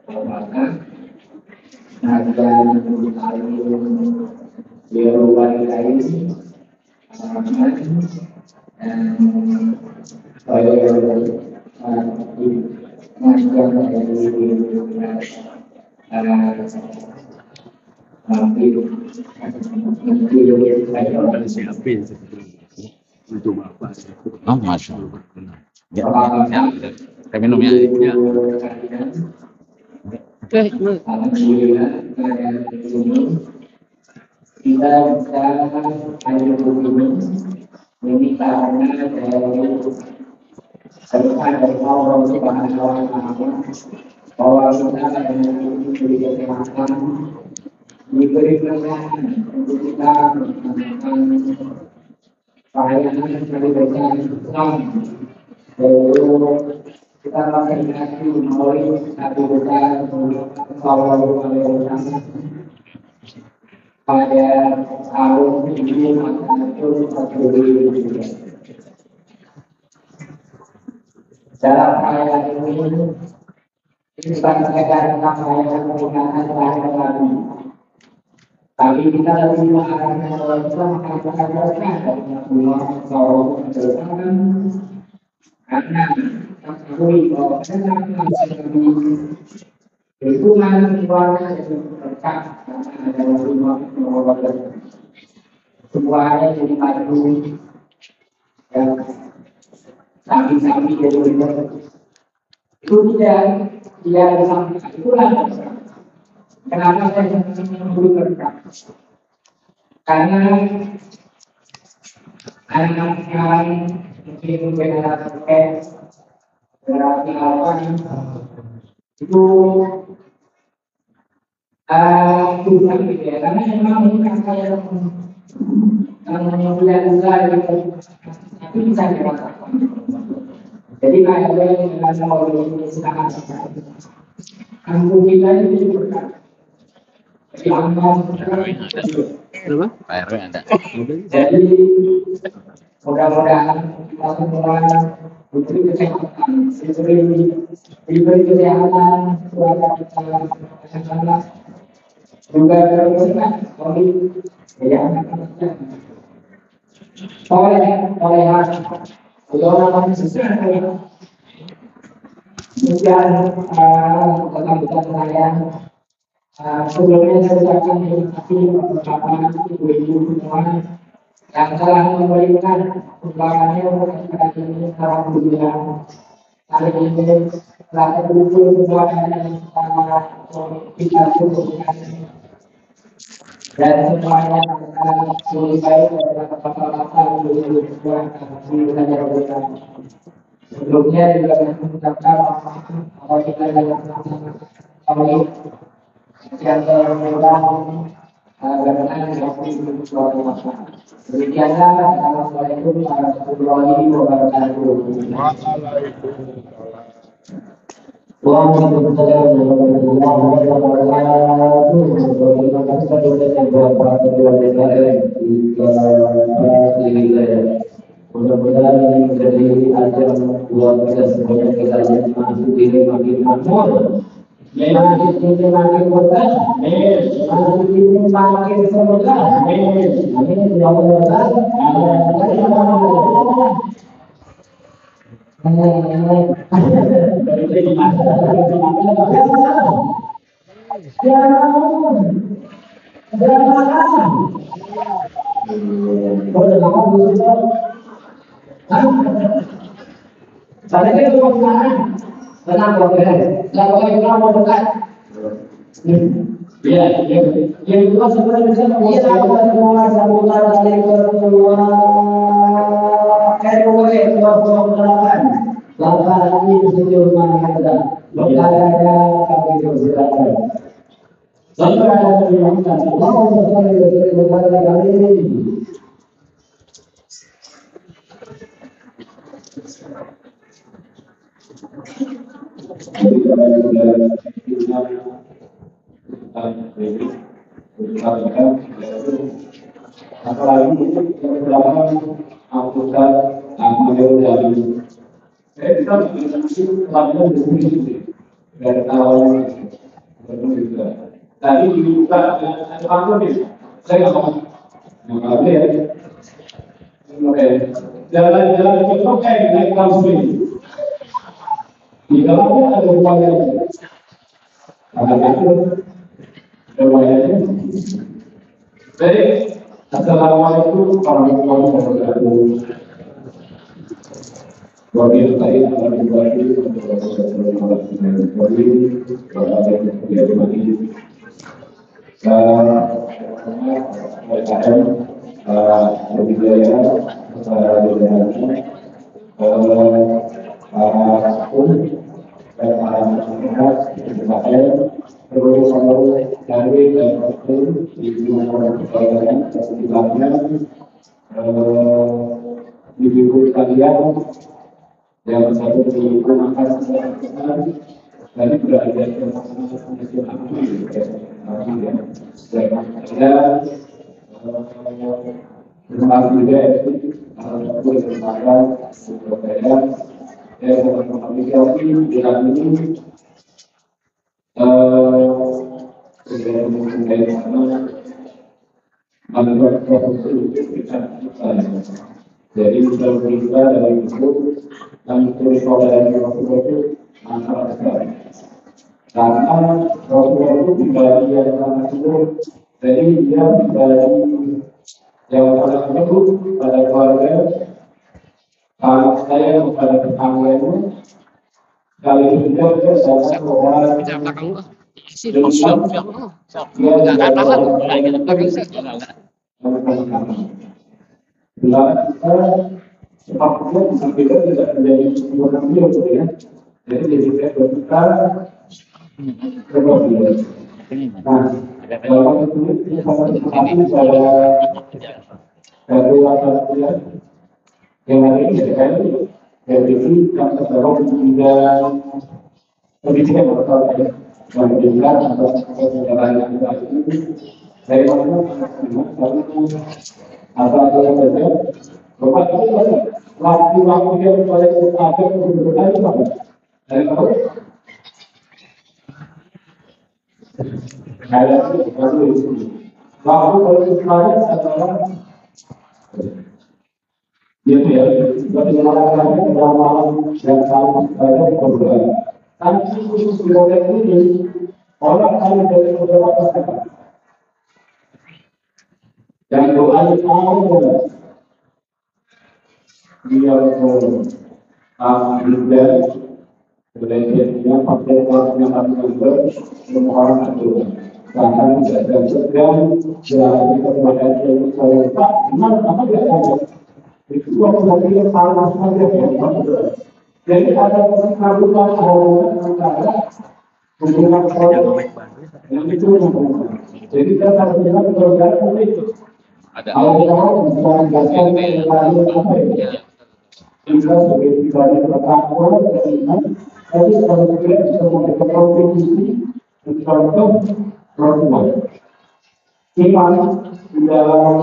maka agar saling berwalai dan saya mengajar untuk bapak. Oh, masya Allah. Ya, saya minum ya. Ya. Oke. Alhamdulillah kita bisa hadir begini ini karena dari serta dari Allah Subhanahu wa Ta'ala bahwa kita diberi kesehatan, diberi kesehatan untuk kita melakukan pelayanan dari berkat Islam, yaitu kita mengingati melalui satu besar Sallallahu Alaihi Wasallam pada tahun 1442. Dalam ayat ini bukan sekedar tentang ayat pernikahan terakhir Nabi, tapi kita lebih mengarahkan bahwa kita mengatakan berkah dari Rasulullah SAW karena mengetahui bahwa dalam lingkungan keluarga jadi berkah karena ada Rasulullah SAW. Semuanya jadi maju dan sapi-sapi jadi benar. Itu tidak disampaikan. Itulah kenapa saya memberi berkah. Karena anak sekarang mungkin generasi X, generasi Alpha itu susah gitu ya. Karena memang bukan saya yang mulia gitu, tapi bisa dirasakan. Jadi kayak dengan mau ini sekarang kampung kita ini berkah. Jadi aman. Berapa? Pak RW ada. Jadi mudah-mudahan kita semua diberi kesehatan, diberi kesehatan, keluarga kita kesehatan, juga berkesenangan oleh anak-anaknya. Oleh hati, orang sesuai. Kemudian rekan-rekan saya sebelumnya saya ucapkan terima kasih kepada ibu-ibu semua yang telah memberikan sumbangannya untuk acara ini. Alhamdulillah hari ini telah terkumpul semua dari kita sebutkan dan semuanya lebih baik daripada kata-kata ibu-ibu semua yang belajar bersama. Sebelumnya juga saya mengucapkan bahwa kita dalam melaksanakan yang termudah berkenan di waktu itu suatu masa. Demikianlah, Assalamualaikum warahmatullahi wabarakatuh. Waalaikumsalam warahmatullahi wabarakatuh. Terima kasih kepada para ketua DPR mudah-mudahan ini menjadi ajang buat kita semuanya kita yang masuk ini makin makmur. Masjid ini makin berkah, masjid ini makin berkah. Amin ya Allah. Saya kira itu kebenaran. Kenapa benar? Kalau kita mau dekat, ya, yang kedua sebenarnya bisa menguasai semua sambutan dari kedua RW 28. Bapak ini sejauh mana kita? Lokalnya kami bersilakan. Sampai ada permintaan, mau sekali dari lokal kali ini. Apalagi itu kebetulan angkutan ambil dari kita bisa pelajaran di sini. dari awal juga. Tadi dibuka ada apa nih? Saya nggak mau ya. Oke, jalan-jalan ke Tokyo naik busway. Di dalamnya ada upaya, ada itu, ada upayanya. Jadi, assalamualaikum warahmatullahi wabarakatuh. Wakil saya akan berbagi yang satu digunakan dari berada di dan terima juga jadi kita berita dari itu dan tulis dari Rasulullah itu antara sekali. Karena Rasulullah itu pribadi yang sangat subur, jadi dia pribadi yang sangat subur pada keluarga, kalau saya kepada tetangganya, kali itu dia sangat orang sepatutnya disampaikan tidak menjadi sebuah video ya. Jadi kita berbicara berbeda. Nah, dalam itu kita sangat berhati pada kedua yang hari ini kan dari itu kan terlalu tidak pendidikan atau pendidikan atau pendidikan itu dari mana atau yang saja bapak itu waktu dia paling apa sebenarnya itu apa dari apa ada itu waktu paling paling adalah itu ya bagaimana caranya dalam malam dan saling saja berdoa tapi khusus di ini orang akan dari beberapa kata dan doa itu dia juga belajarnya pakai yang harus memohon itu bahkan tidak sedang jalan kepada saya Pak gimana apa dia ada itu waktu lagi salah saja jadi ada kesabutan antara hubungan orang yang itu jadi kita harus lihat perbedaan itu ada kalau kita menjelaskan apa ya kita sebagai pribadi bertakwa beriman tapi kalau kita bisa memberikan kontribusi untuk Rasulullah iman di dalam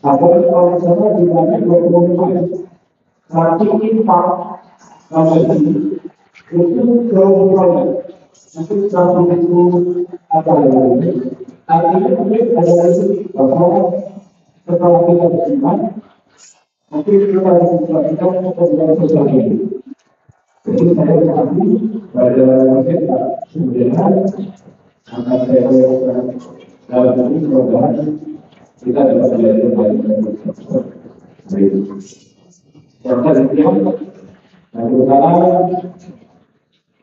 apa kalau saya dimana 25 tapi infak namanya itu Rasulullah itu satu itu apa namanya artinya mungkin ada lagi bahwa setelah kita beriman nanti kita harus melakukan pekerjaan sosial ini. Jadi saya berarti pada kita sebenarnya akan saya dalam ini mudah-mudahan kita dapat belajar banyak dari serta demikian dan berusaha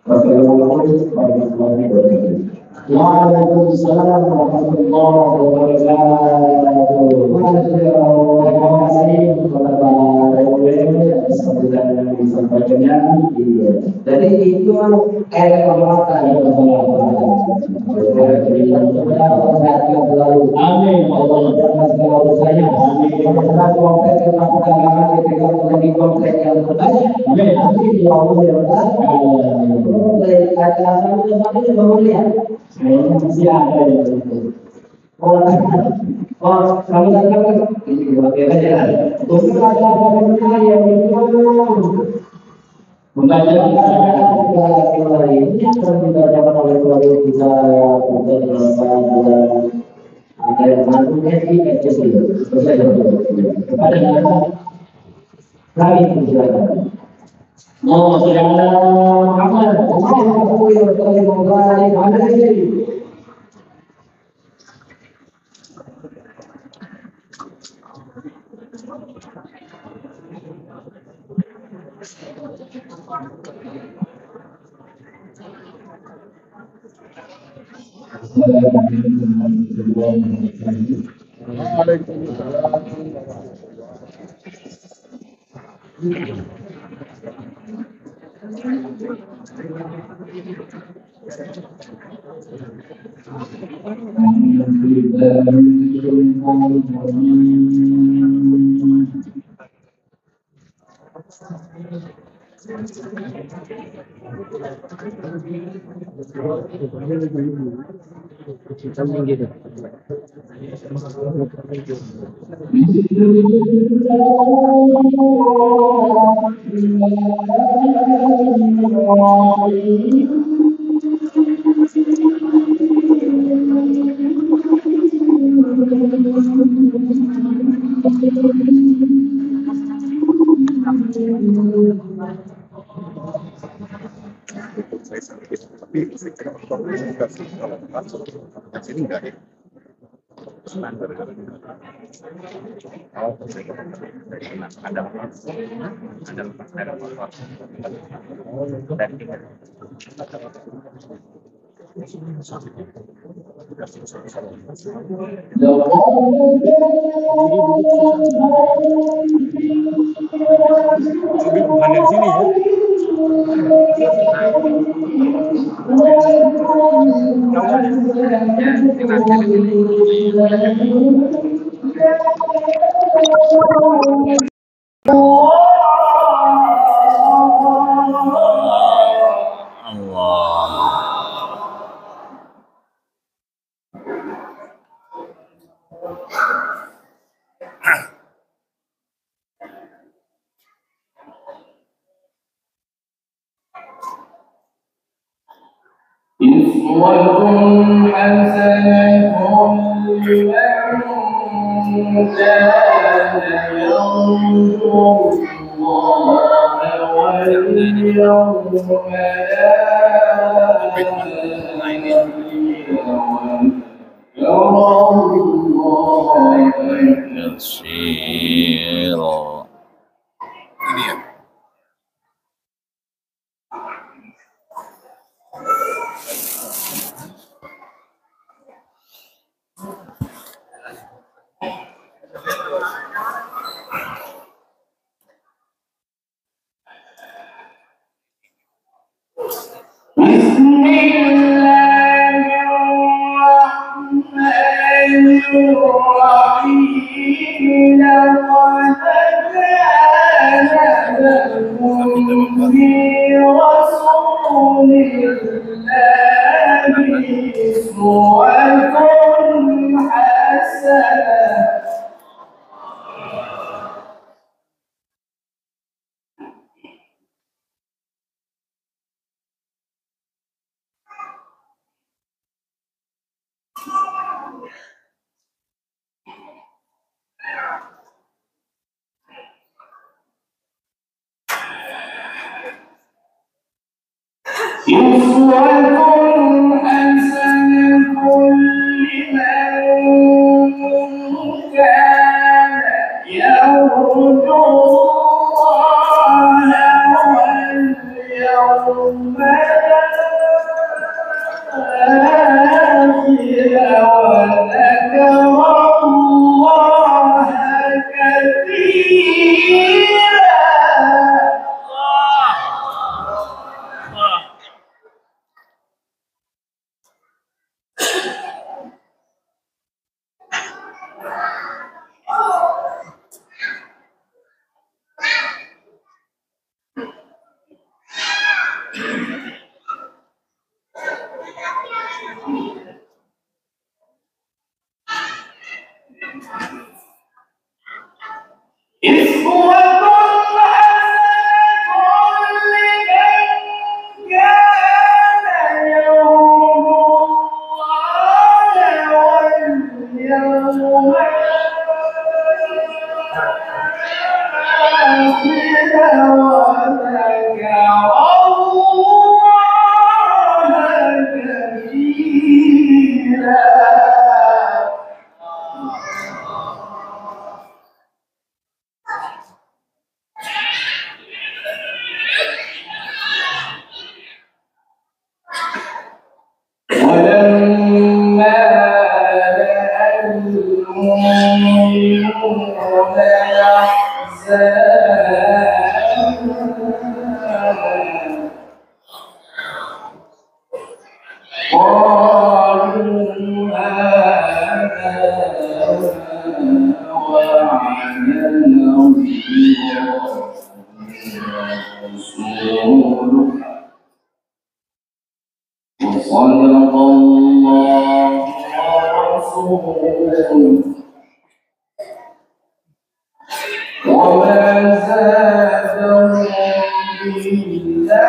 wassalamualaikum warahmatullahi wabarakatuh. Waalaikumsalam warahmatullahi wabarakatuh. Terima kasih kepada Pak sambutan yang disampaikannya. Jadi itu pemerintah yang Amin. Allah segala usahanya. Amin. Kita konkret kita perkembangan ketika menjadi konkret yang terbaik. Amin. Amin. Ya Allah ya Allah. Dari kata-kata itu baru lihat. Masih ada yang itu. Oh, kalau katakan ini bagaimana? Untuk ada yang itu Membaca kita ini yang sering dibacakan oleh keluarga kita untuk selesai ada yang nantinya di kecil kepada kita kali silakan. Mau silakan apa? Mau ada ini. Bukan dari sini ya. إسوة حسنة لمن كان يرجو الله واليوم الآخر وذكر الله كثيرا. إسوة حسنة قالوا هذا وعدنا الله ورسوله وصدق الله ورسوله وما زادهم إلا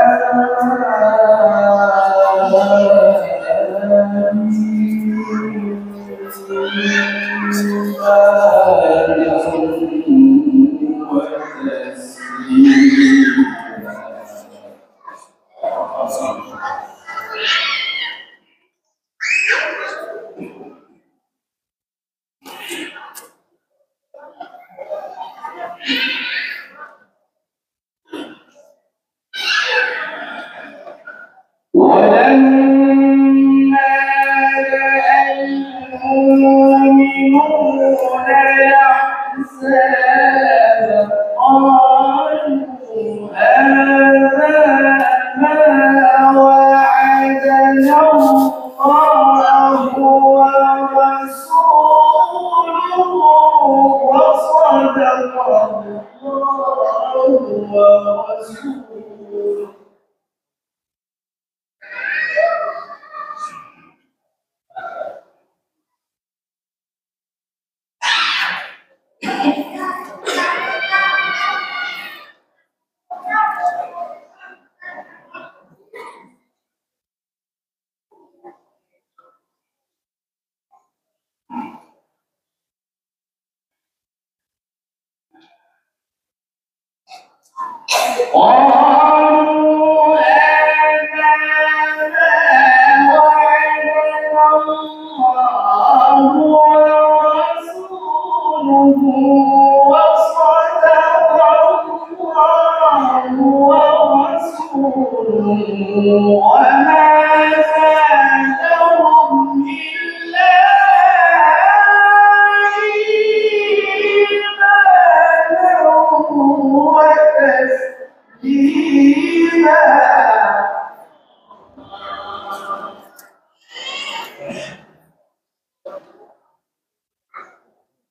ولما رأى المؤمنون الأحزاب قالوا هذا ما وعدنا الله ورسوله وصدق الله ورسوله قالوا هذا ما وعدنا الله ورسوله وصدق الله ورسوله وما زادهم إلا إيمانا وتسليما.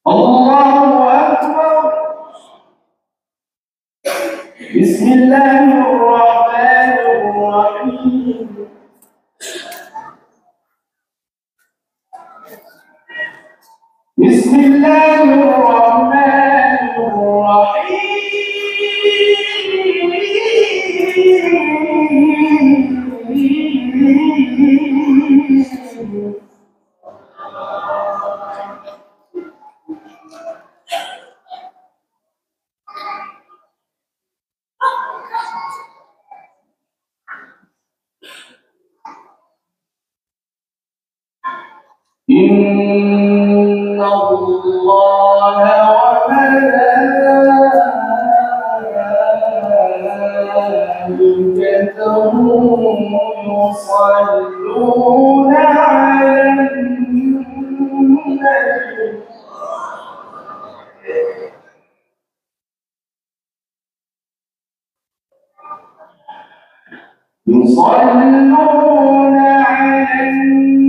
الله أكبر. بسم الله الرحمن الرحيم. بسم الله الرحمن الرحيم. إن الله وملائكته يصلون على النبي يصلون على النبي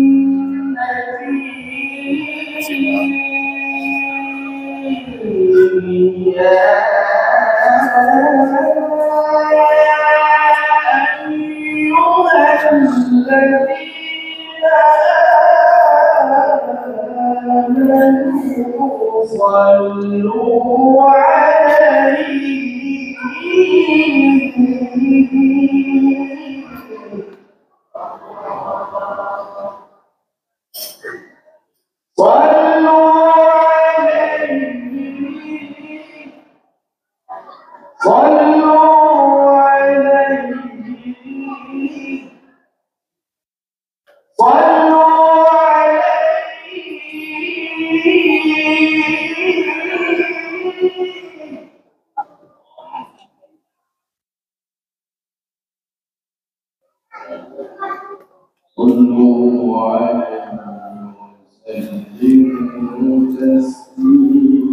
يا أيها الذين آمنوا صلوا عليه صلوا عليه وسلموا تسليما.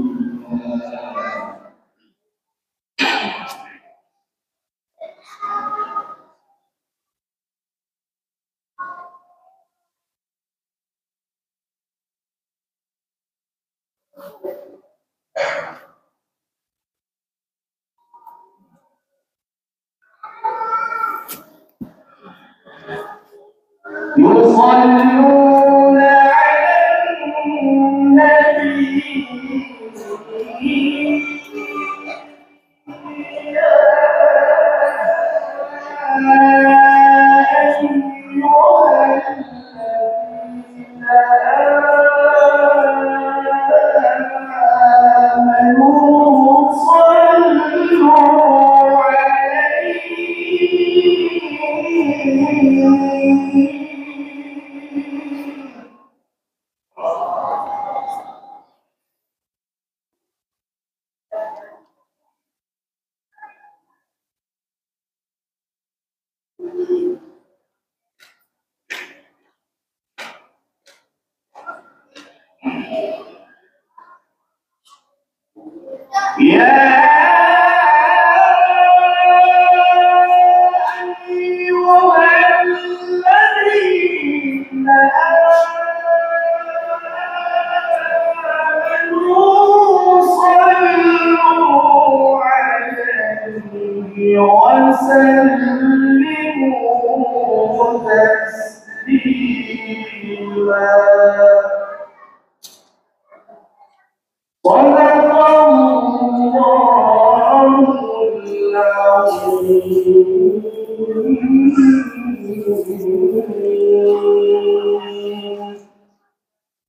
يصلون على النبي يا أيها الذين آمنوا صلوا عليه وسلموا تسليما صدق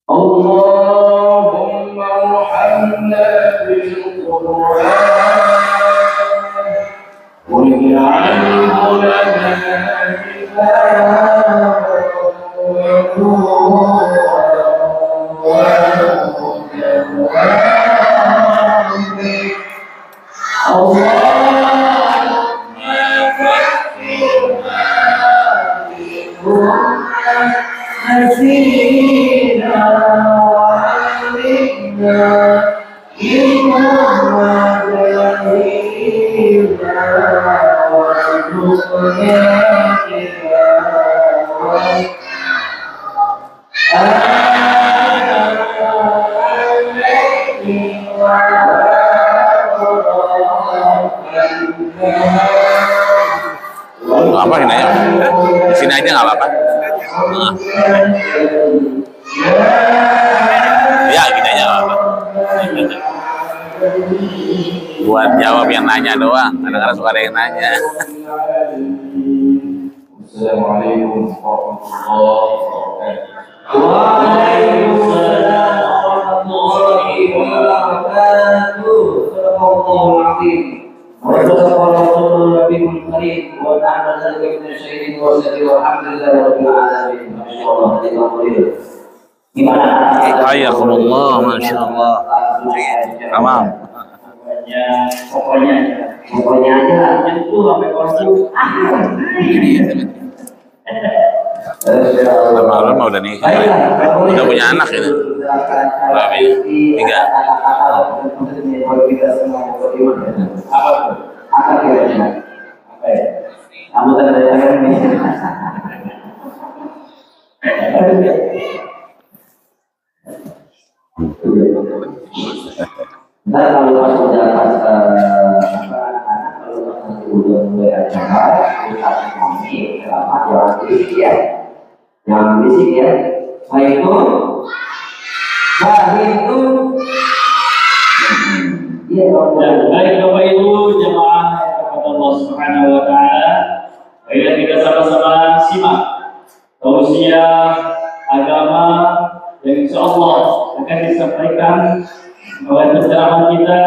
اللهم ارحمنا بالقرآن واجعله لنا Apa ini ya? Di sini aja nggak apa-apa. Ya, gini aja nggak apa-apa. Buat jawab yang nanya doang. Kadang-kadang suka ada yang nanya. Assalamualaikum warahmatullahi wabarakatuh. Waalaikumsalam warahmatullahi wabarakatuh. Sadaqallahul azim. Wa sadaqa rasulul nabiyul karim wa ta'ala zalika min syai'in wa sallallahu alhamdulillahi rabbil alamin. Masyaallah, alhamdulillah. Gimana? Hayakumullah, masyaallah. Tamam. Pokoknya aja nyentuh sampai konsul. Malam udah nikah, udah punya anak ini. Berapa ini? 3. Kamu tanda-tangan ini. Ntar kalau pas udah pas anak-anak kalau nanti udah mulai acara kita kami selamat jangan berisik ya, jangan berisik ya. Baik itu, Ya, baik Bapak Ibu jemaah yang Allah Subhanahu wa taala. Marilah kita sama-sama simak tausiah agama yang insyaallah akan disampaikan oleh penceramah kita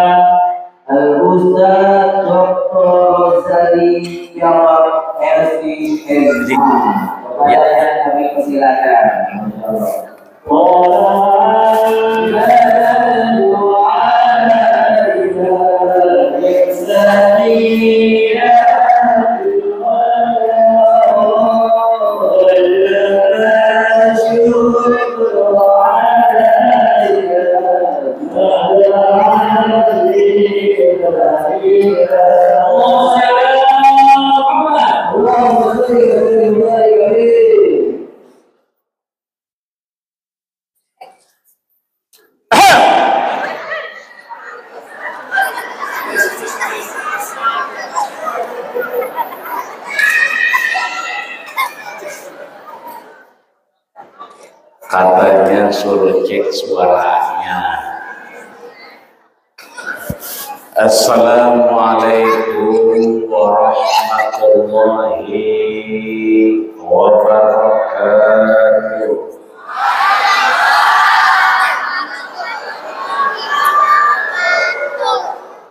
Al-Ustaz Dr. Sali Jawab LCM. Kami persilakan. Katanya suruh cek suaranya. Assalamualaikum warahmatullahi wabarakatuh.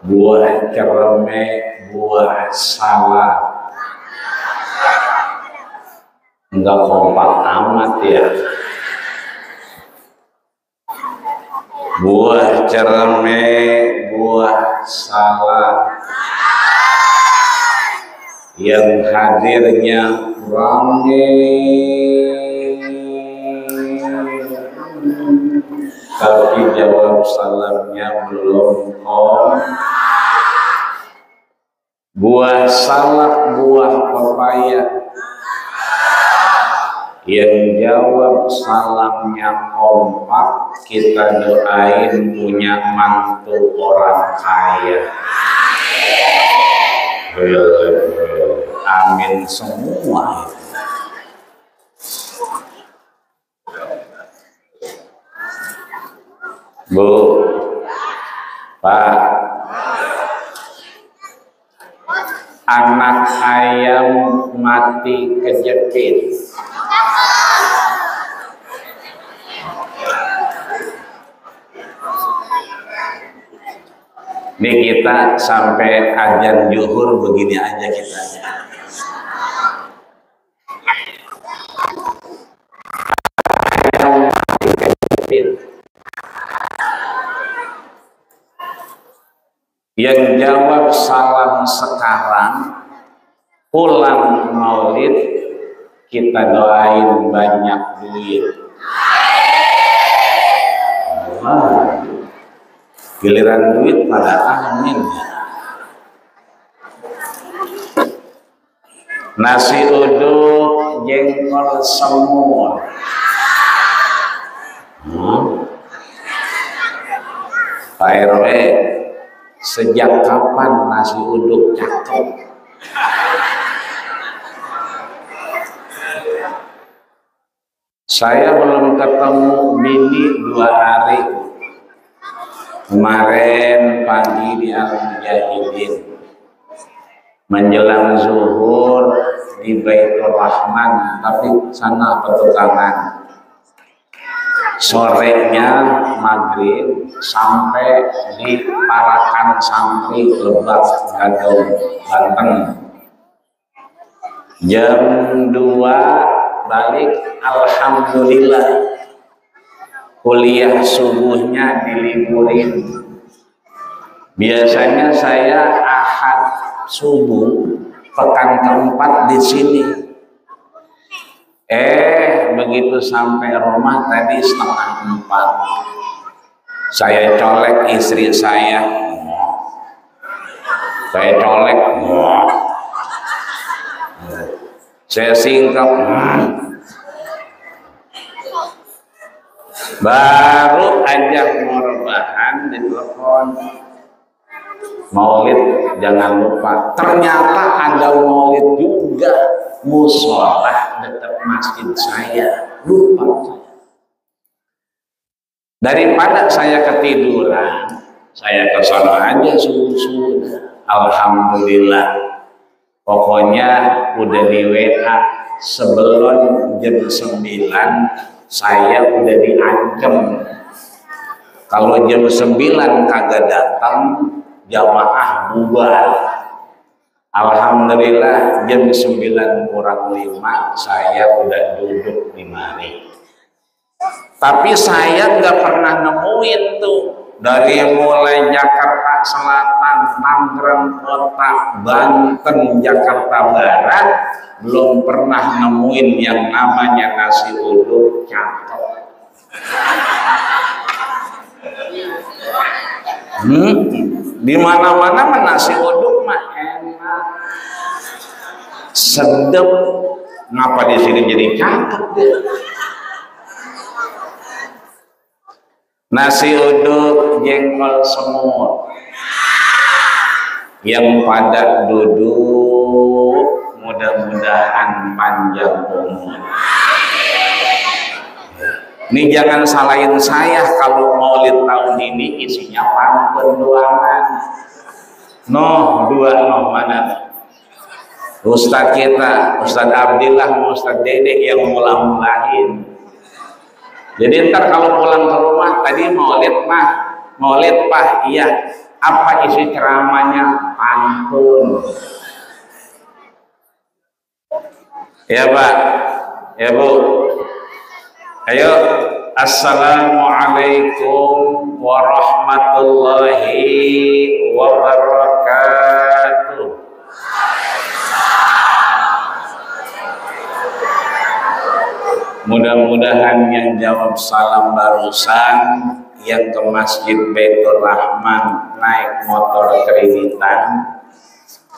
Buah cerme, buah salah. Enggak kompak amat ya. Buah cerme, buah salah. Yang hadirnya ramai, tapi jawab salamnya belum kom. Buah salak, buah pepaya. Yang jawab salamnya kompak, kita doain punya mantu orang kaya. Amin semua. Bu, Pak, anak ayam mati kejepit. Ini kita sampai azan zuhur begini aja kita. Yang jawab salam sekarang, pulang maulid, kita doain banyak duit. Wah, giliran duit pada amin. Nasi uduk, jengkol semur. Pak RW, sejak kapan nasi uduk cakep? Saya belum ketemu bini 2 hari. Kemarin pagi di Al-Mujahidin, menjelang zuhur di Baitur Rahman, tapi sana petukangan. Sorenya maghrib sampai di Parakan Santri Lebak Gadung, Banten. Jam 2 balik, alhamdulillah. Kuliah subuhnya diliburin. Biasanya saya Ahad subuh pekan keempat di sini. Begitu sampai rumah tadi 3:30. Saya colek istri saya. Saya colek. Saya singkap. Baru aja mau rebahan ditelepon. Maulid jangan lupa. Ternyata ada maulid juga, musola dekat masjid saya. Lupa saya. Daripada saya ketiduran, saya ke sana aja subuh-subuh. Alhamdulillah. Pokoknya udah di WA sebelum jam 9 saya udah diancam. Kalau jam 9 kagak datang, jamaah bubar. Alhamdulillah jam 9:05 saya udah duduk di mari. Tapi saya nggak pernah nemuin tuh, dari mulai Jakarta Selatan, Tangerang Kota, Banten, Jakarta Barat, belum pernah nemuin yang namanya nasi uduk cakep. Di mana-mana nasi uduk mah enak, sedep. Ngapa di sini jadi cakep deh? Nasi uduk jengkol semur. Yang pada duduk mudah-mudahan panjang umur. Nih jangan salahin saya kalau maulid tahun ini isinya pantun doangan. Dua mana? Ustadz kita, Ustadz Abdillah, Ustadz Dede yang mula-mulain. Jadi ntar kalau pulang ke rumah tadi maulid Pak, iya. Apa isi ceramahnya? Pantun. Ya Pak, ya Bu. Ayo, assalamualaikum warahmatullahi wabarakatuh. Mudah-mudahan yang jawab salam barusan yang ke Masjid Baitur Rahman naik motor kreditan,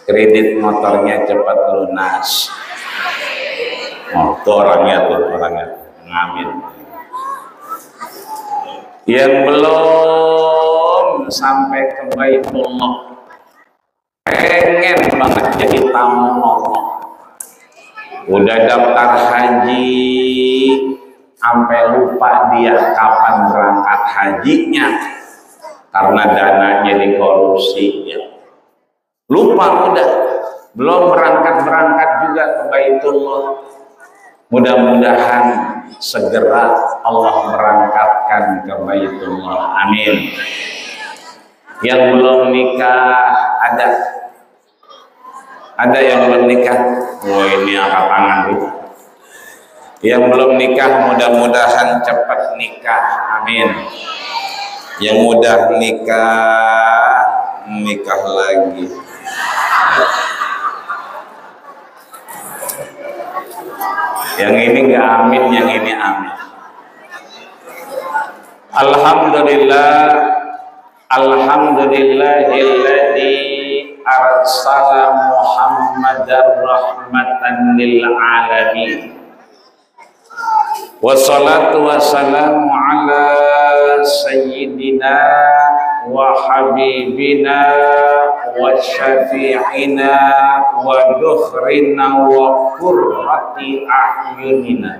kredit motornya cepat lunas. Oh, itu orangnya ngamin. Yang belum sampai ke Baitullah pengen banget jadi tamu Allah, udah daftar haji sampai lupa dia kapan berangkat hajinya karena dananya dikorupsi ya. Lupa udah belum berangkat juga ke Baitullah. Mudah-mudahan segera Allah berangkatkan ke Baitullah. Amin. Yang belum nikah ada yang belum nikah. Oh ini angkat tangan dulu. Yang belum nikah mudah-mudahan cepat nikah. Amin. Yang udah nikah lagi. Yang ini enggak amin, yang ini amin. Alhamdulillahilladzi arsala Muhammadar rahmatan lil alamin. Wassalatu wassalamu ala sayyidina wa habibina wa syafi'ina wa dukhrina wa qurrati a'yunina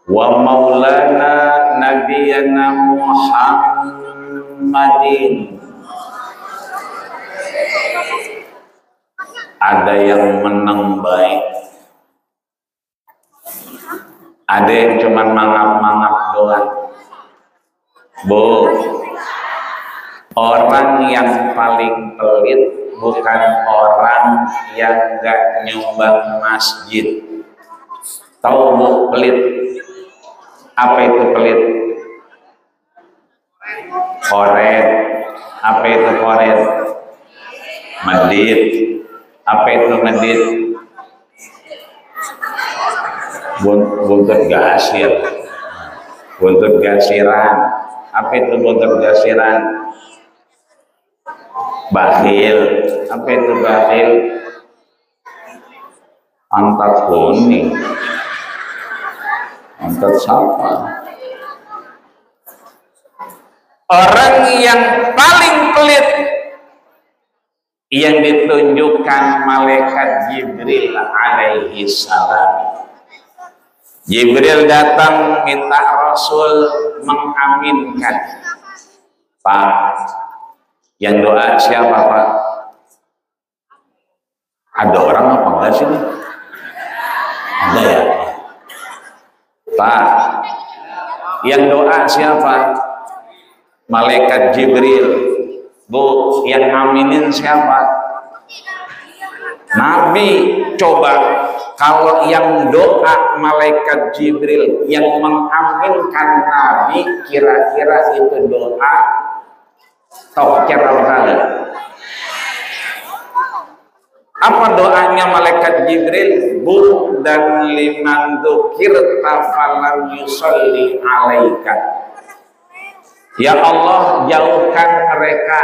wa maulana nabiyana Muhammadin. Ada yang menang baik, ada yang cuman mangap-mangap doang. Bu, orang yang paling pelit bukan orang yang gak nyumbang masjid. Tahu Bu pelit? Apa itu pelit? Koret. Apa itu koret? Medit. Apa itu medit? Buntut gasir. Buntut gasiran. Apa itu buntut gasiran? Bakhil. Apa itu bakhil? Antat kuning. Antat siapa? Orang yang paling pelit yang ditunjukkan malaikat Jibril alaihi salam. Jibril datang minta Rasul mengaminkan. Pak, yang doa siapa Pak? Ada orang apa enggak sih? Ada ya? Pak, yang doa siapa? Malaikat Jibril. Bu, yang ngaminin siapa? Nabi. Coba kalau yang doa malaikat Jibril, yang mengaminkan Nabi, kira-kira itu doa toker kali. Apa doanya malaikat Jibril? Bu dan liman dzukirta falam yusolli alaika. Ya Allah, jauhkan mereka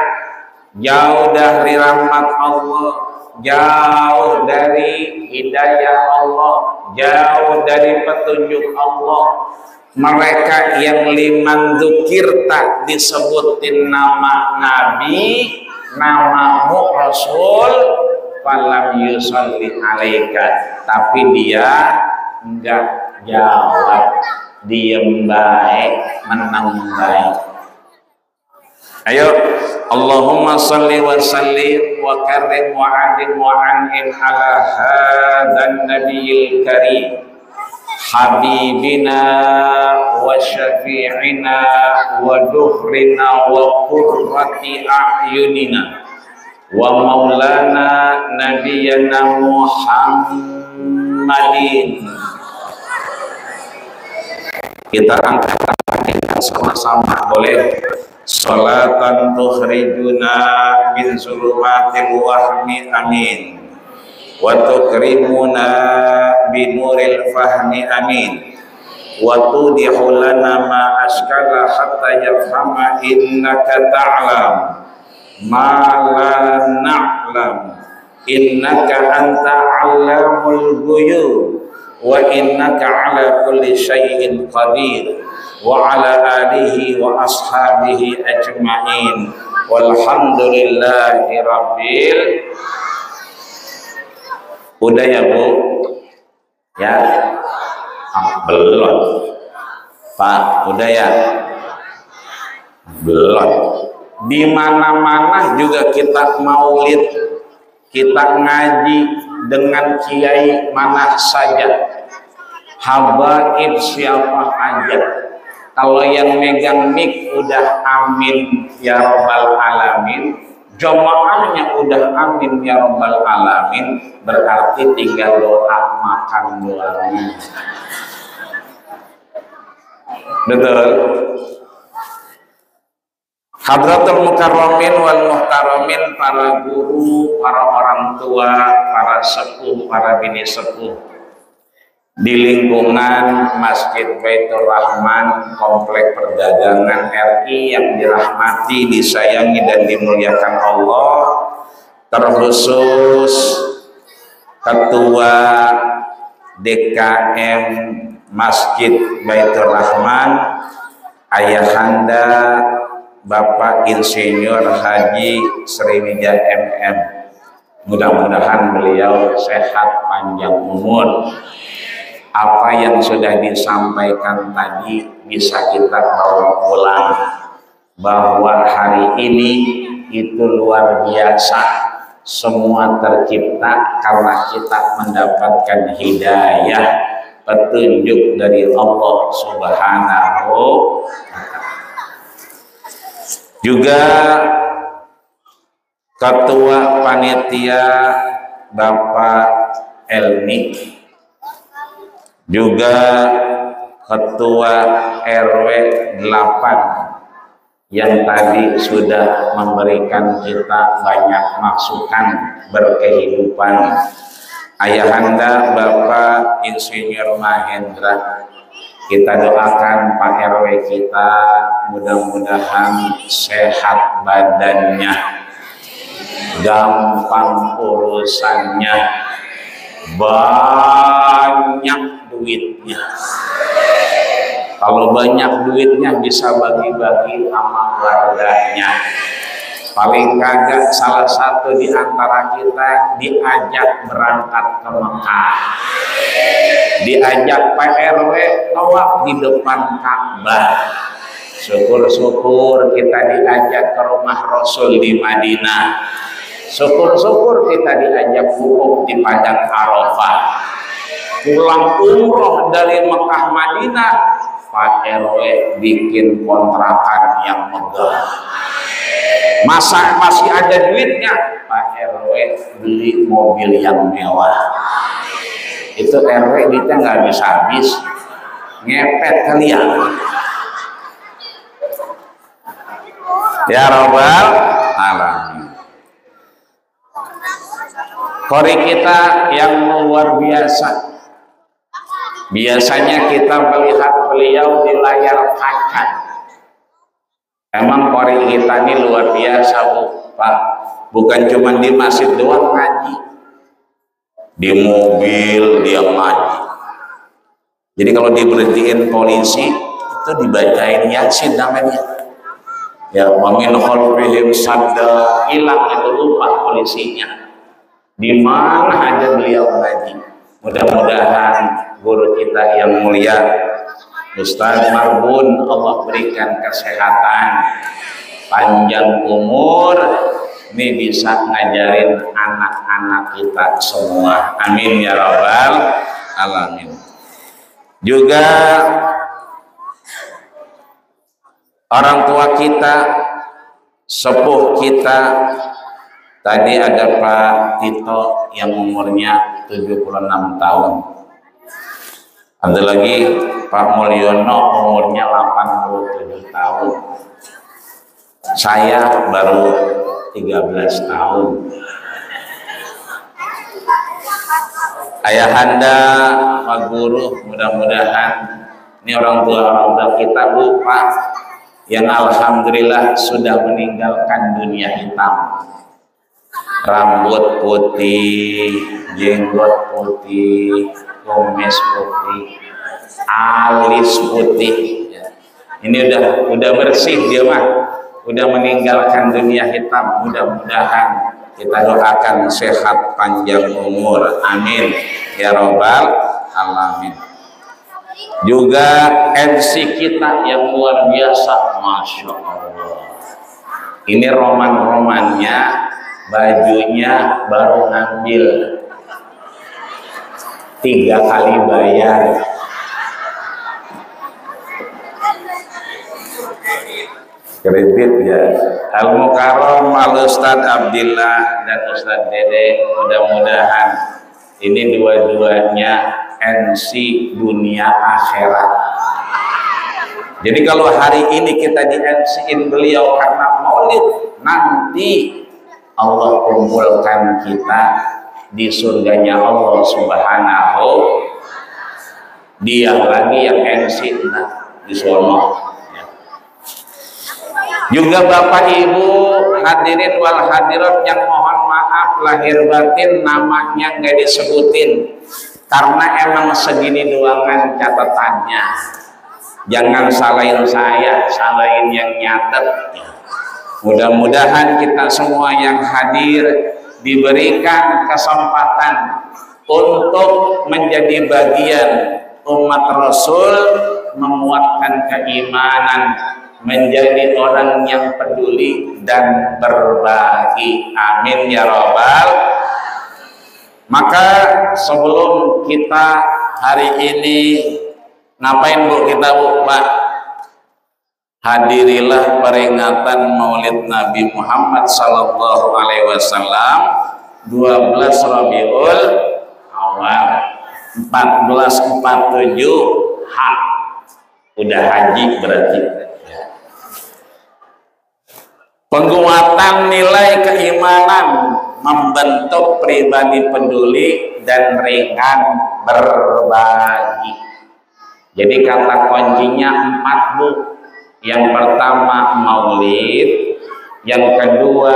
jauh dari rahmat Allah, jauh dari hidayah Allah, jauh dari petunjuk Allah. Mereka yang liman dzukirta disebutin nama Nabi, namamu Rasul, falam yusolli alaika, tapi dia enggak jawab. diem baik, menang baik. Ayo, Allahumma salli wa sallim wa karim wa adim wa an'im ala hadan nabiyil karim habibina wa syafi'ina wa duhrina wa qurrati a'yunina wa maulana nabiyyana Muhammadin. Kita angkat kita sama-sama boleh. Salatan tukhrijuna min zulumatil wahmi amin wa tukrimuna binuril fahmi amin wa tudihu lana ma askala hatta yafhama innaka ta'lam ma la na'lam innaka anta 'allamul ghuyub wa innaka 'ala kulli syai'in qadir wa 'ala alihi wa ashabihi ajma'in walhamdulillahi rabbil. Udah ya Bu? Ya? Belum Pak, udah ya? Belum. Di mana-mana juga kita maulid, kita ngaji dengan kiai mana saja, habaib siapa aja. Kalau yang megang mic udah amin ya rabbal alamin, jamaahnya udah amin ya rabbal alamin, berarti tinggal doa makan doanya. Betul. Hadratul mukarramin wal muhtaramin, para guru, para orang tua, para sepuh, para bini sepuh di lingkungan Masjid Baitur Rahman, Komplek Perdagangan RI yang dirahmati, disayangi dan dimuliakan Allah, terkhusus Ketua DKM Masjid Baitur Rahman, Ayahanda Bapak Insinyur Haji Sriwijaya MM. Mudah-mudahan beliau sehat panjang umur. Apa yang sudah disampaikan tadi bisa kita bawa pulang, bahwa hari ini itu luar biasa. Semua tercipta karena kita mendapatkan hidayah, petunjuk dari Allah Subhanahu wa Ta'ala. Juga Ketua Panitia Bapak Elmi, juga Ketua RW 8 yang tadi sudah memberikan kita banyak masukan berkehidupan. Ayahanda Bapak Insinyur Mahendra, kita doakan Pak RW kita mudah-mudahan sehat badannya, gampang urusannya, banyak duitnya. Kalau banyak duitnya bisa bagi-bagi sama keluarganya. Paling kagak salah satu di antara kita diajak berangkat ke Mekah, diajak Pak RW tawaf di depan Ka'bah. Syukur-syukur kita diajak ke rumah Rasul di Madinah. Syukur-syukur kita diajak wukuf di Padang Arafah. Pulang umroh dari Mekah Madinah, Pak RW bikin kontrakan yang megah. Masih ada duitnya, Pak RW beli mobil yang mewah. Itu RW duitnya nggak bisa habis, ngepet kali ya. Ya Rabbal Alamin. Qori kita yang luar biasa. Biasanya kita melihat beliau di layar kaca. Emang qori kita ini luar biasa, Pak. Bukan cuma di masjid doang ngaji, di mobil dia ngaji. Jadi kalau diberhentiin polisi itu dibacain Yasin namanya. Ya, wa min khalfihim sadda, hilang itu lupa polisinya. Di mana aja beliau ngaji. Mudah-mudahan guru kita yang mulia Ustaz Marbun Allah berikan kesehatan, panjang umur, ini bisa ngajarin anak-anak kita semua. Amin ya rabbal alamin. Juga orang tua kita, sepuh kita, tadi ada Pak Tito yang umurnya 76 tahun. Ada lagi Pak Mulyono umurnya 87 tahun. Saya baru 13 tahun. Ayahanda, Pak Guru, mudah-mudahan ini orang tua kita Bu, Pak, yang alhamdulillah sudah meninggalkan dunia hitam. Rambut putih, jenggot putih, kumis putih, alis putih. Ini udah bersih dia mah, udah meninggalkan dunia hitam. Mudah-mudahan kita doakan sehat panjang umur. Amin ya robbal alamin. Juga MC kita yang luar biasa, masya Allah. Ini roman-romannya, bajunya baru ngambil 3 kali bayar. Kredit ya. Al-Mukarram Al-Ustaz Abdillah dan Ustaz Dede, mudah-mudahan ini dua-duanya NC dunia akhirat. Jadi kalau hari ini kita di NC-in beliau karena maulid, nanti Allah kumpulkan kita di surganya Allah Subhanahu. Dia lagi yang NC di sono. Juga Bapak Ibu hadirin wal hadirat yang mohon maaf lahir batin namanya nggak disebutin karena emang segini doangan catatannya. Jangan salahin saya, salahin yang nyatet. Mudah-mudahan kita semua yang hadir diberikan kesempatan untuk menjadi bagian umat Rasul, menguatkan keimanan, menjadi orang yang peduli dan berbagi. Amin ya robbal. Maka sebelum kita hari ini ngapain Bu kita Bu Pak? Hadirilah peringatan Maulid Nabi Muhammad sallallahu alaihi wasallam 12 Rabiul Awal 1447 hak. Udah haji berarti. Penguatan nilai keimanan, membentuk pribadi peduli dan ringan berbagi. Jadi kata kuncinya 4 Bu. Yang pertama maulid, yang kedua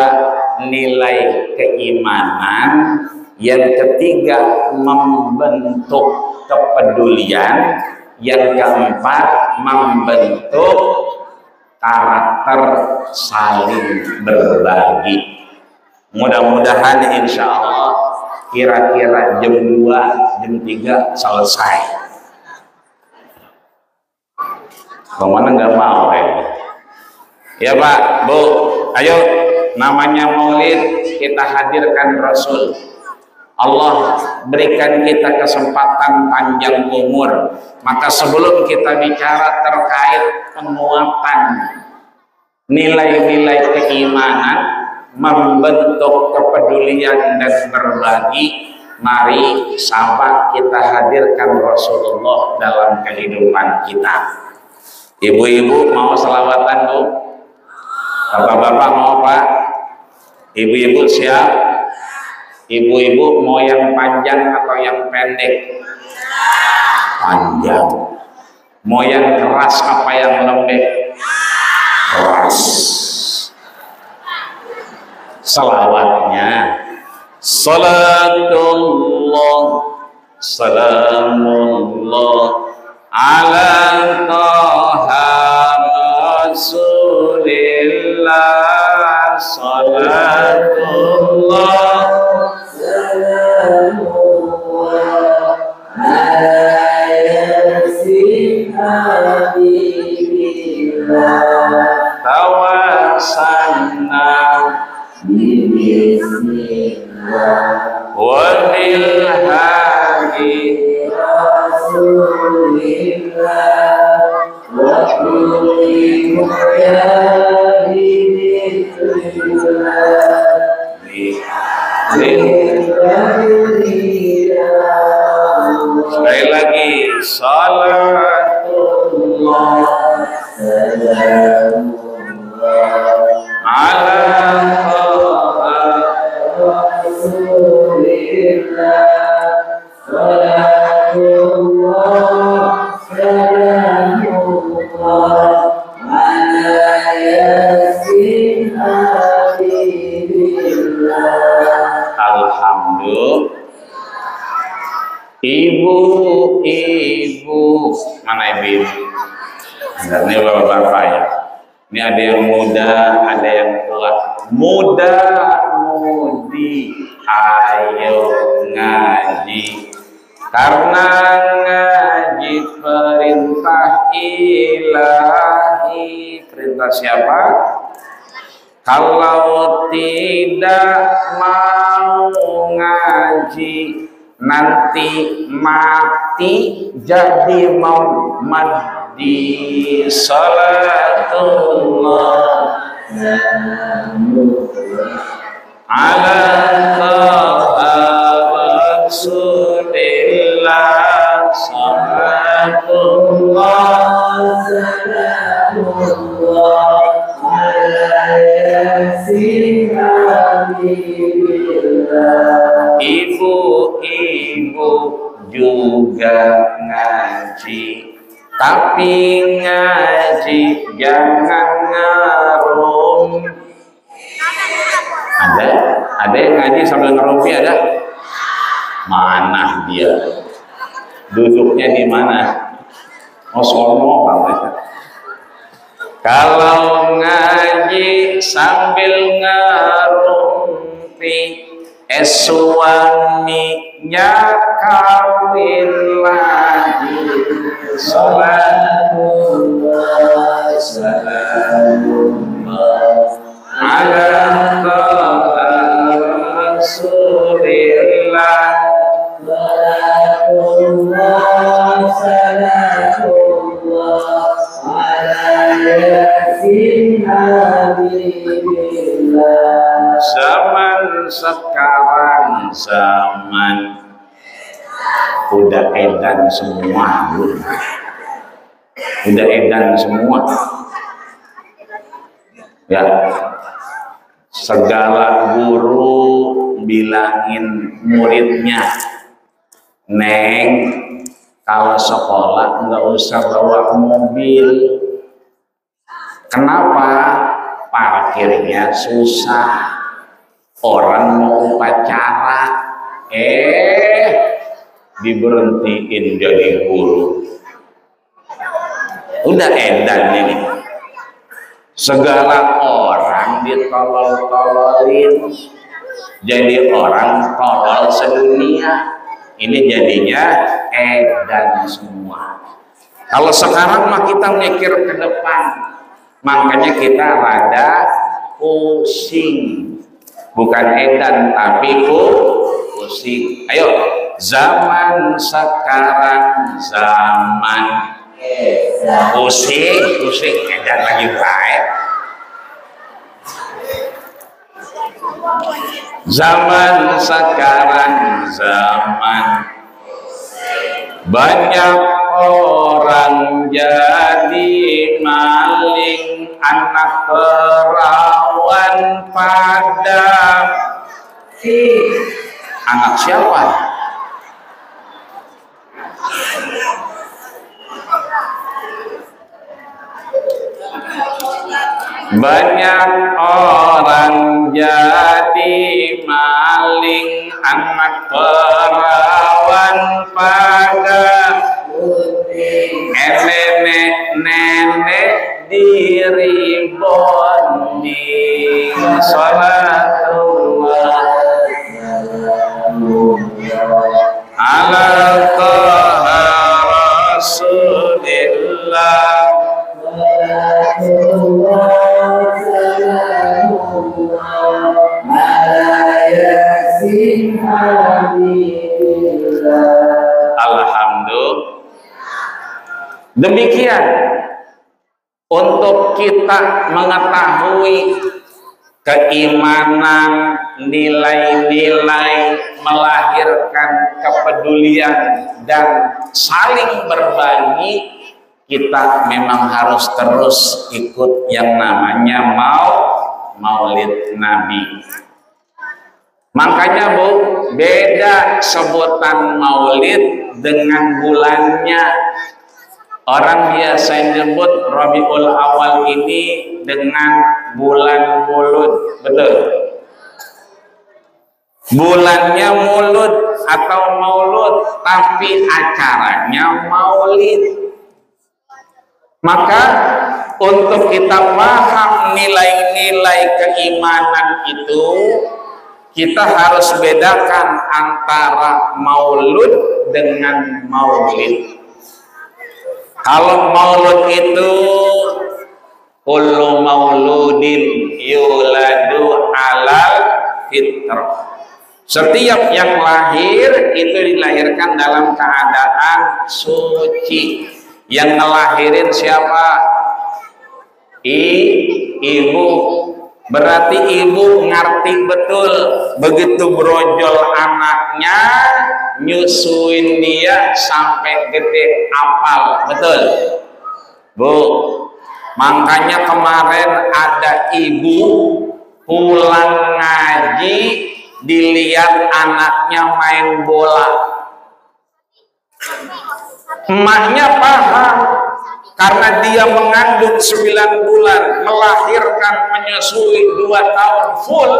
nilai keimanan, yang ketiga membentuk kepedulian, yang keempat membentuk karakter saling berbagi. Mudah-mudahan insya Allah kira-kira jam 2, jam 3 selesai. Kemana nggak mau ya Pak, Bu, ayo namanya maulid kita hadirkan Rasul. Allah berikan kita kesempatan panjang umur. Maka sebelum kita bicara terkait penguatan nilai-nilai keimanan, membentuk kepedulian dan berbagi, mari sahabat kita hadirkan Rasulullah dalam kehidupan kita. Ibu-ibu mau selawatan Bu? Bapak-bapak mau Pak? Ibu-ibu siap? Ibu-ibu mau yang panjang atau yang pendek? Panjang. Mau yang keras apa yang lembek? Keras. Selawatnya salatullah salamullah ala taha rasulillah salatullah salamullah ala yasin tawasalna wa bil hadi sekali lagi salatullah ala rasulillah salatullah salamullah ala yasin habibillah. Alhamdulillah. Ibu-ibu, mana ibu? Ini bapak-bapak ya. Ini ada yang muda, ada yang tua. Muda-mudi, ayo ngaji. Karena ngaji perintah ilahi. Perintah siapa? Kalau tidak mau ngaji, nanti mati jadi mau mati. Salatullah ala rasulillah salatullah salamullah ala yasin habibillah. Ibu-ibu juga ngaji, tapi ngaji jangan ngerum. Ada yang ngaji sambil ngerumpi ada? Mana dia? Duduknya di mana? Oh, sono banget. Kalau ngaji sambil ngerumpi, suaminya kawin lagi. Salatullah salamullah ala rasulillah salatullah salamullah ala yasin habibillah. Zaman sekarang zaman udah edan semua, udah edan semua ya. Segala guru bilangin muridnya, Neng, kalau sekolah nggak usah bawa mobil. Kenapa? Parkirnya susah. Orang mau upacara, diberhentiin jadi guru. Udah edan ini. Segala orang ditolol-tololin, jadi orang tolol sedunia. Ini jadinya edan semua. Kalau sekarang mah kita mikir ke depan, makanya kita rada pusing. Bukan edan tapi pusing. Ayo, zaman sekarang zaman pusing edan lagi baik. Zaman sekarang zaman banyak orang jadi maling, anak perawan padam. Anak siapa? Banyak orang jadi maling, anak perawan pada nenek diri bonding. Salatullah ala taha rasulillah Demikian untuk kita mengetahui keimanan, nilai-nilai melahirkan kepedulian dan saling berbagi, kita memang harus terus ikut yang namanya Maulid Nabi. Makanya Bu, beda sebutan Maulid dengan bulannya. Orang biasa menyebut Rabiul Awal ini dengan bulan Maulud, betul? Bulannya Maulud atau Maulud, tapi acaranya Maulid. Maka untuk kita paham nilai-nilai keimanan itu, kita harus bedakan antara Maulud dengan Maulid. Kalau Maulud itu kullu mauludin yuladu alal fitrah. Setiap yang lahir itu dilahirkan dalam keadaan suci. Yang ngelahirin siapa? Ibu. Berarti ibu ngerti betul, begitu brojol anaknya, nyusuin dia sampai gede apal, betul? Bu, makanya kemarin ada ibu pulang ngaji, dilihat anaknya main bola. Emaknya paham, karena dia mengandung 9 bulan, melahirkan, menyusui 2 tahun full,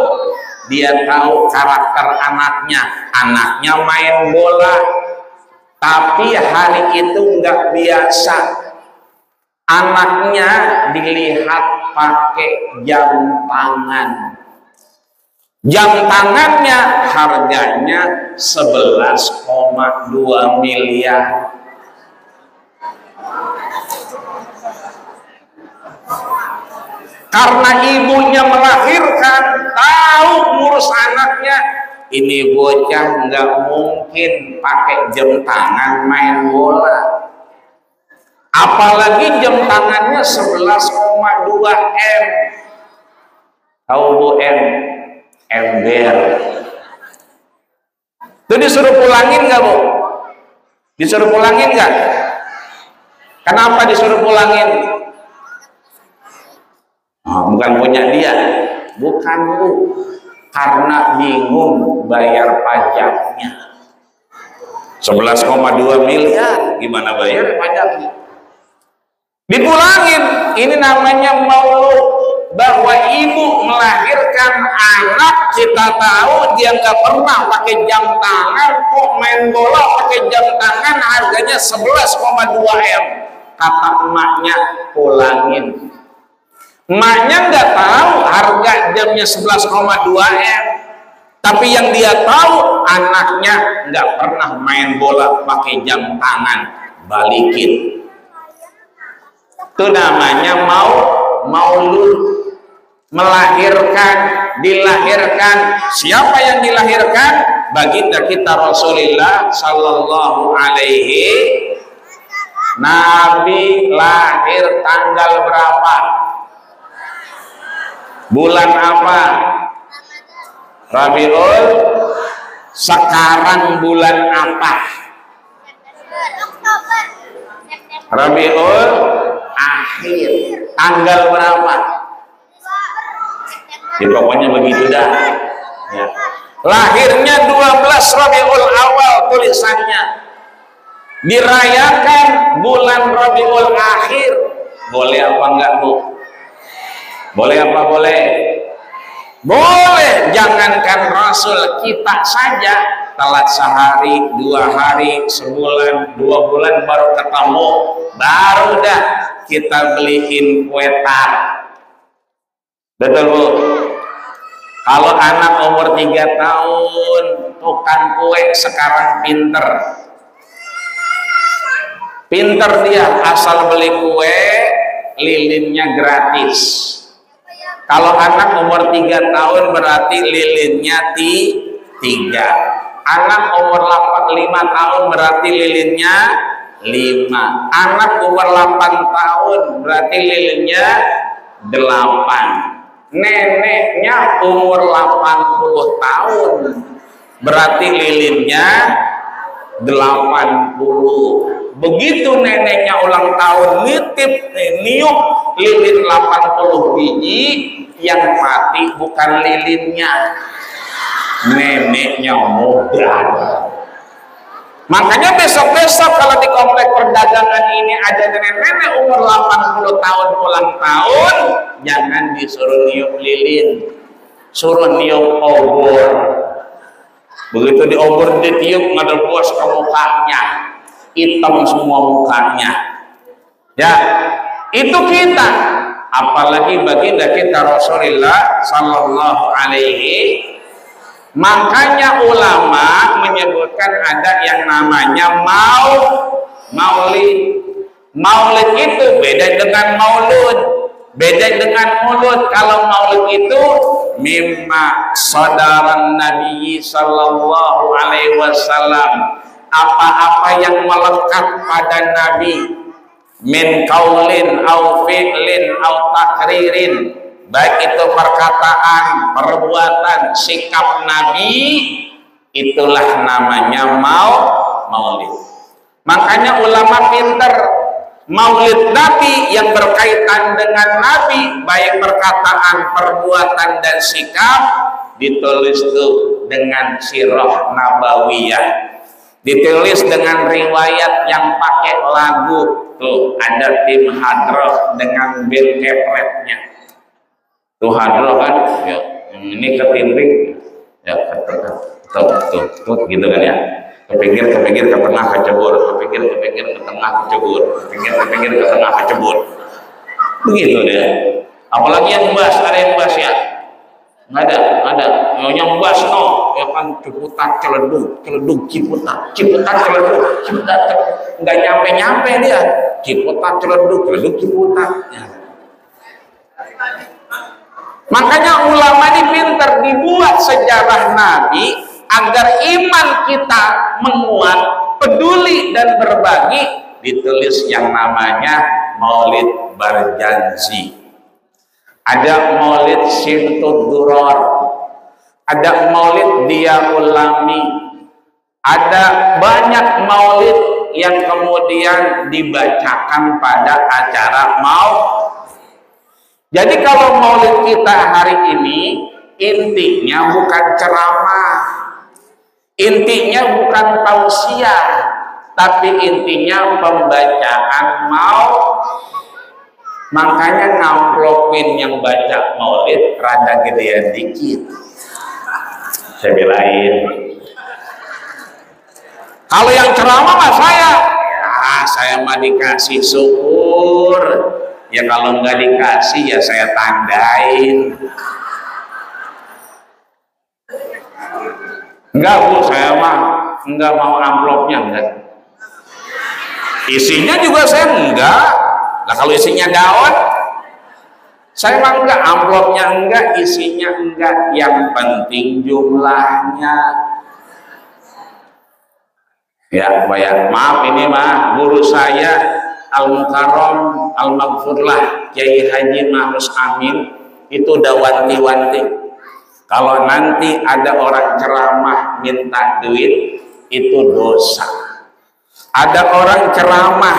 dia tahu karakter anaknya main bola, tapi hari itu nggak biasa. Anaknya dilihat pakai jam tangan. Jam tangannya harganya 11,2 miliar. Karena ibunya melahirkan, tahu ngurus anaknya, ini bocah nggak mungkin pakai jam tangan main bola. Apalagi jam tangannya 11,2 M. Tahu Bu M? Ember. Itu disuruh pulangin nggak Bu? Disuruh pulangin nggak? Kenapa disuruh pulangin? Oh, bukan punya dia, bukan Bu, karena bingung bayar pajaknya. 11,2 miliar, gimana bayar pajaknya? Dipulangin. Ini namanya maulud, bahwa ibu melahirkan anak, kita tahu dia nggak pernah pakai jam tangan, kok main bola pakai jam tangan, harganya 11,2 M. Kata emaknya, pulangin. Emaknya nggak tahu harga jamnya 11,2 M, tapi yang dia tahu anaknya nggak pernah main bola pakai jam tangan, balikin. Itu namanya maulud, melahirkan, dilahirkan. Siapa yang dilahirkan? Baginda kita Rasulullah Sallallahu Alaihi. Nabi lahir tanggal berapa? Bulan apa? Rabiul. Sekarang bulan apa? Rabiul Akhir. Tanggal berapa? Ya, pokoknya begitu dah. Ya. Lahirnya 12 Rabiul Awal tulisannya. Dirayakan bulan Rabiul Akhir. Boleh apa enggak Bu? Boleh apa boleh? Boleh. Jangankan Rasul, kita saja telat sehari, 2 hari, sebulan, 2 bulan baru ketemu, baru dah kita beliin kue tar. Betul Bu? Kalau anak umur 3 tahun tukang kue sekarang pinter. Pinter dia, asal beli kue lilinnya gratis. Kalau anak umur 3 tahun berarti lilinnya 3. Anak umur 5 tahun berarti lilinnya 5. Anak umur 8 tahun berarti lilinnya 8. Neneknya umur 80 tahun berarti lilinnya 80. Begitu neneknya ulang tahun nitip niup lilin 80 biji, yang mati bukan lilinnya, neneknya modal. Makanya besok-besok kalau di komplek perdagangan ini ada nenek-nenek umur 80 tahun ulang tahun, jangan disuruh niup lilin, suruh niup obor. Begitu di obor ditiup ngedebuas ke mukanya, hitam semua mukanya. Ya, itu kita. Apalagi baginda kita Rasulullah Sallallahu Alaihi. Makanya ulama menyebutkan ada yang namanya maulid. Maulid itu beda dengan maulud, beda dengan mulud. Kalau maulid itu mimma sadaran Nabi Sallallahu Alaihi Wasallam, apa-apa yang melekat pada Nabi, min kaulin au fi'lin au takririn, baik itu perkataan, perbuatan, sikap Nabi, itulah namanya maulid. Makanya ulama pinter, maulid Nabi yang berkaitan dengan Nabi, baik perkataan, perbuatan, dan sikap, ditulis tuh dengan sirah nabawiyah, ditulis dengan riwayat yang pakai lagu. Tuh ada tim hadroh dengan band kepretnya. Tuh hadroh kan, ya, ini ketimbing, ya, tuh, gitu kan ya. Kepinggir ke tengah kecebur, kepinggir ke tengah kecebur, kepinggir ke tengah kecebur. Begitu deh. Apalagi yang bass, ada yang bass ya? Nggak ada. Yang bass no, ya kan ciputat celeduk, ciputat celeduk, ciputat nggak nyampe dia. Ciputat celeduk, ciputat. Ya. Makanya ulama ini pinter dibuat sejarah Nabi agar iman kita menguat, peduli dan berbagi, ditulis yang namanya Maulid Barjanzi. Ada Maulid Simtud Duror, ada Maulid Diyaulami, ada banyak maulid yang kemudian dibacakan pada acara maulid. Jadi kalau maulid kita hari ini intinya bukan ceramah, intinya bukan tausiah, tapi intinya pembacaan maulid. Makanya ngamplopin yang baca maulid rada gedean dikit. Saya belain. Kalau yang ceramah mah saya mah dikasih syukur. Ya kalau nggak dikasih ya saya tandain. Enggak Bu, saya mah enggak mau amplopnya, enggak. Isinya juga saya enggak. Nah kalau isinya daun, saya mah enggak, amplopnya enggak, isinya enggak. Yang penting jumlahnya. Ya, maaf ini mah guru saya Al-Mukarram Al-Maghfurlah Kiai Haji Mahrus Amin itu udah wanti-wanti. Kalau nanti ada orang ceramah minta duit itu dosa. Ada orang ceramah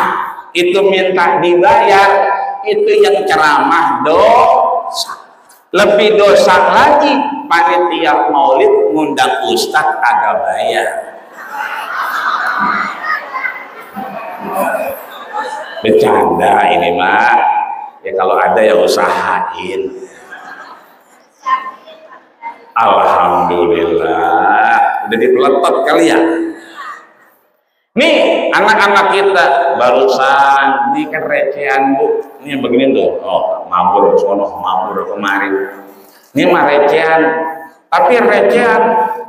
itu minta dibayar, itu yang ceramah dosa. Lebih dosa lagi panitia maulid ngundang ustadz agak bayar. Bercanda ini mah, ya kalau ada ya usahain. Alhamdulillah udah dipeletot kali ya. Nih anak-anak kita barusan ini kan recehan Bu, ini begini tuh, oh mabur sono mabur kemarin, ini mah recehan, tapi recehan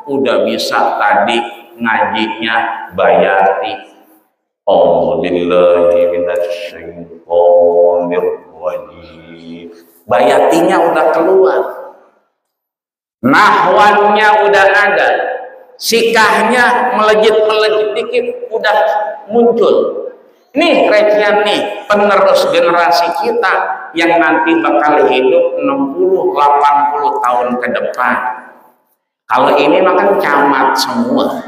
udah bisa tadi ngajinya bayari. Bayatinya udah keluar, nahwannya udah ada, sikahnya melejit dikit udah muncul, Nih recehan nih, penerus generasi kita yang nanti bakal hidup 60-80 tahun ke depan. Kalau ini makan camat semua,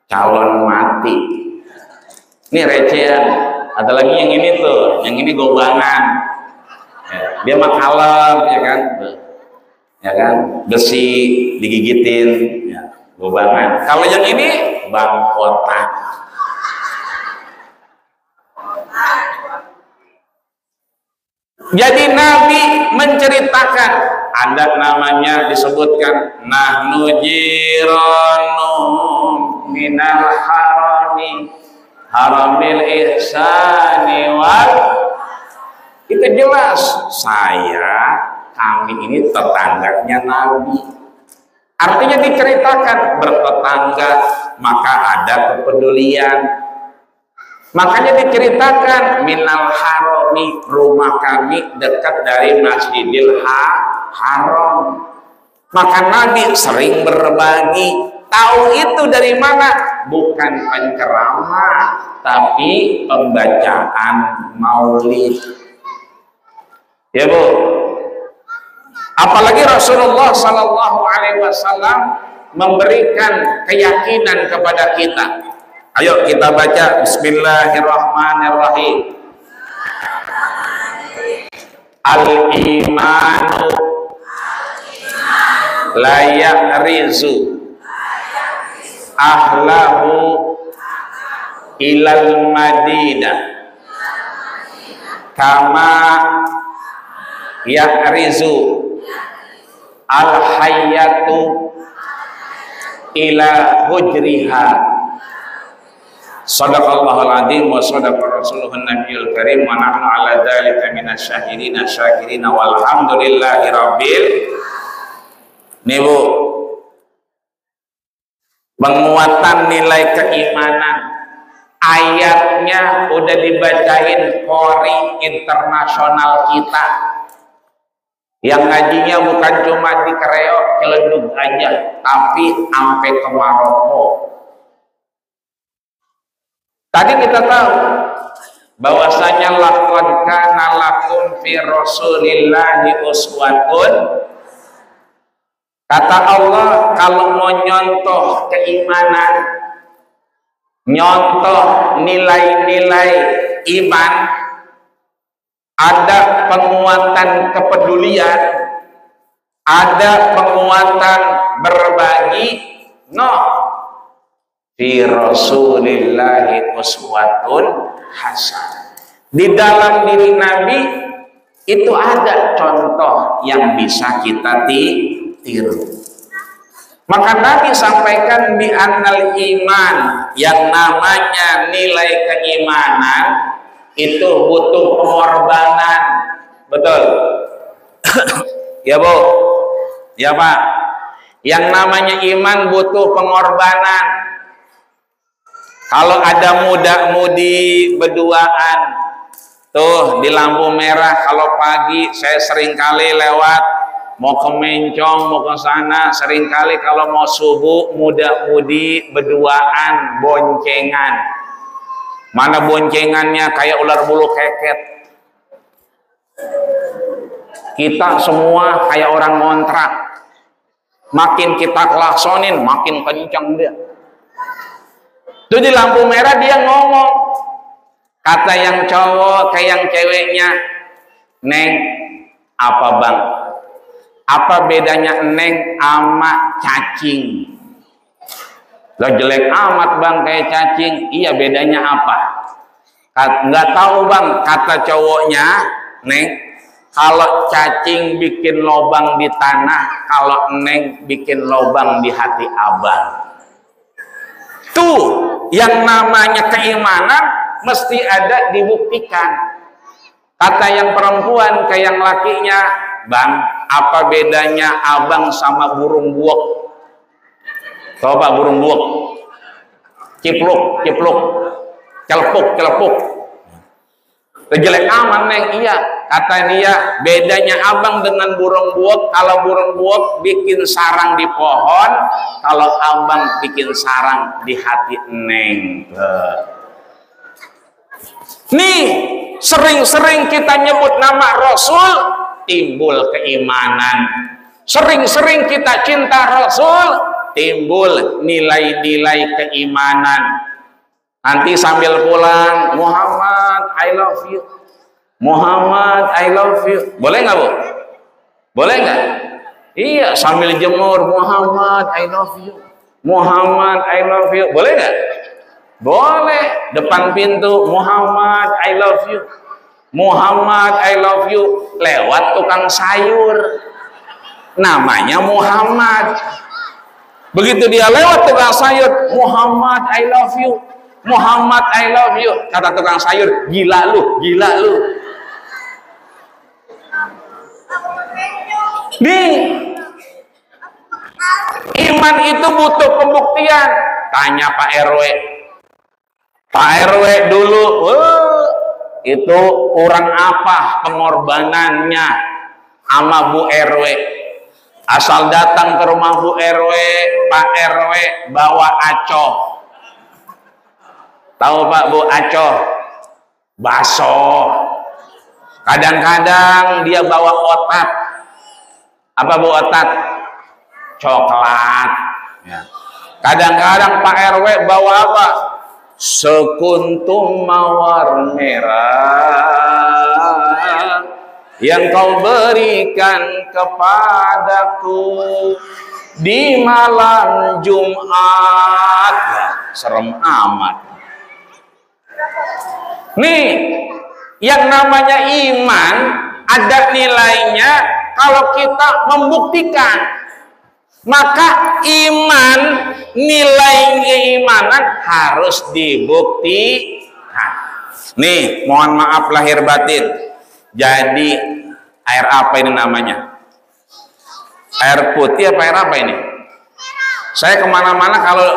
calon mati. Ini recehan. Ada lagi yang ini tuh, yang ini gobangan. Ya, dia mah kalem, ya kan, besi digigitin, ya, gobangan. Kalau yang ini bangkotan. Jadi Nabi menceritakan, ada namanya disebutkan nahnu jiranum minal haramil ihsani wal, itu jelas kami ini tetangganya Nabi. Artinya diceritakan bertetangga maka ada kepedulian. Makanya diceritakan minal harami, rumah kami dekat dari Masjidil Haram. Maka Nabi sering berbagi. Tahu itu dari mana? Bukan penceramah, tapi pembacaan maulid. Ya Bu. Apalagi Rasulullah Sallallahu Alaihi Wasallam memberikan keyakinan kepada kita. Ayo kita baca Bismillahirrahmanirrahim. Al-imanu la ya'rizu ahlahu ilal madinah kama ya'rizu al-hayyatu ila hujriha. Shadaqallahul adzim wa shadaqa rasuluhun nabiyul karim wa nahnu ala dzalika minasyahidina syakirina walhamdulillahi rabbil. Nih Bu, penguatan nilai keimanan, ayatnya udah dibacain Qori internasional kita, yang ngajinya bukan cuma di Kereok Ciledug aja, tapi sampai ke Maroko. Tadi kita tahu bahwasanya laqad kana lakum fi Rasulillahi uswatun. Kata Allah, kalau mau nyontoh keimanan, nyontoh nilai-nilai iman, ada penguatan kepedulian, ada penguatan berbagi, fi Rasulillahi uswatun hasanah. Di dalam diri Nabi itu ada contoh yang bisa kita tiru. Maka Nabi sampaikan bi annal iman, yang namanya nilai keimanan itu butuh pengorbanan. Betul? Ya Bu? Ya Pak? Yang namanya iman butuh pengorbanan. Kalau ada muda-mudi berduaan tuh di lampu merah, kalau pagi saya sering kali lewat mau ke Mencong, mau ke sana, sering kali kalau mau subuh muda-mudi berduaan boncengan. Mana boncengannya kayak ular bulu keket. Kita semua kayak orang ngontrak. Makin kita klaksonin, makin kencang dia. Itu di lampu merah dia ngomong, kata yang cowok ke yang ceweknya, Neng, apa Bang? Apa bedanya Neng sama cacing? Lo jelek amat Bang kayak cacing. Iya, bedanya apa? Nggak tahu Bang, kata cowoknya, Neng, kalau cacing bikin lobang di tanah, kalau Neng bikin lobang di hati Abang. Tuh, yang namanya keimanan mesti ada dibuktikan. Kata yang perempuan ke yang lakinya, Bang, apa bedanya Abang sama burung buok? Coba burung buok. Cipluk, cipluk. Celepuk, celepuk. Jelek aman Neng. Iya, kata dia, bedanya Abang dengan burung buok, kalau burung buok bikin sarang di pohon, kalau Abang bikin sarang di hati Neng. Nih, sering-sering kita nyebut nama Rasul, timbul keimanan. Sering-sering kita cinta Rasul, timbul nilai-nilai keimanan. Nanti sambil pulang, Muhammad, I love you. Muhammad, I love you. Boleh nggak, Bu? Boleh nggak? Iya, sambil jemur, Muhammad, I love you. Muhammad, I love you. Boleh nggak? Boleh. Depan pintu, Muhammad, I love you. Muhammad, I love you. Lewat tukang sayur, namanya Muhammad. Begitu dia lewat tukang sayur, Muhammad, I love you. Muhammad, I love you. Kata tukang sayur, gila lu, gila lu. Nih, iman itu butuh pembuktian. Tanya Pak RW. Pak RW dulu, itu kurang apa pengorbanannya sama Bu RW. Asal datang ke rumah Bu RW, Pak RW bawa acoh. Tahu Pak Bu acoh? Baso. Kadang-kadang dia bawa otat. Apa Bu otat? Coklat. Kadang-kadang Pak RW bawa apa? Sekuntum mawar merah yang kau berikan kepadaku di malam Jumat. Serem amat. Nih, yang namanya iman ada nilainya kalau kita membuktikan. Maka iman, nilai keimanan harus dibuktikan. Nih, mohon maaf lahir batin. Jadi air apa ini namanya? Air putih apa air apa ini? Saya kemana-mana kalau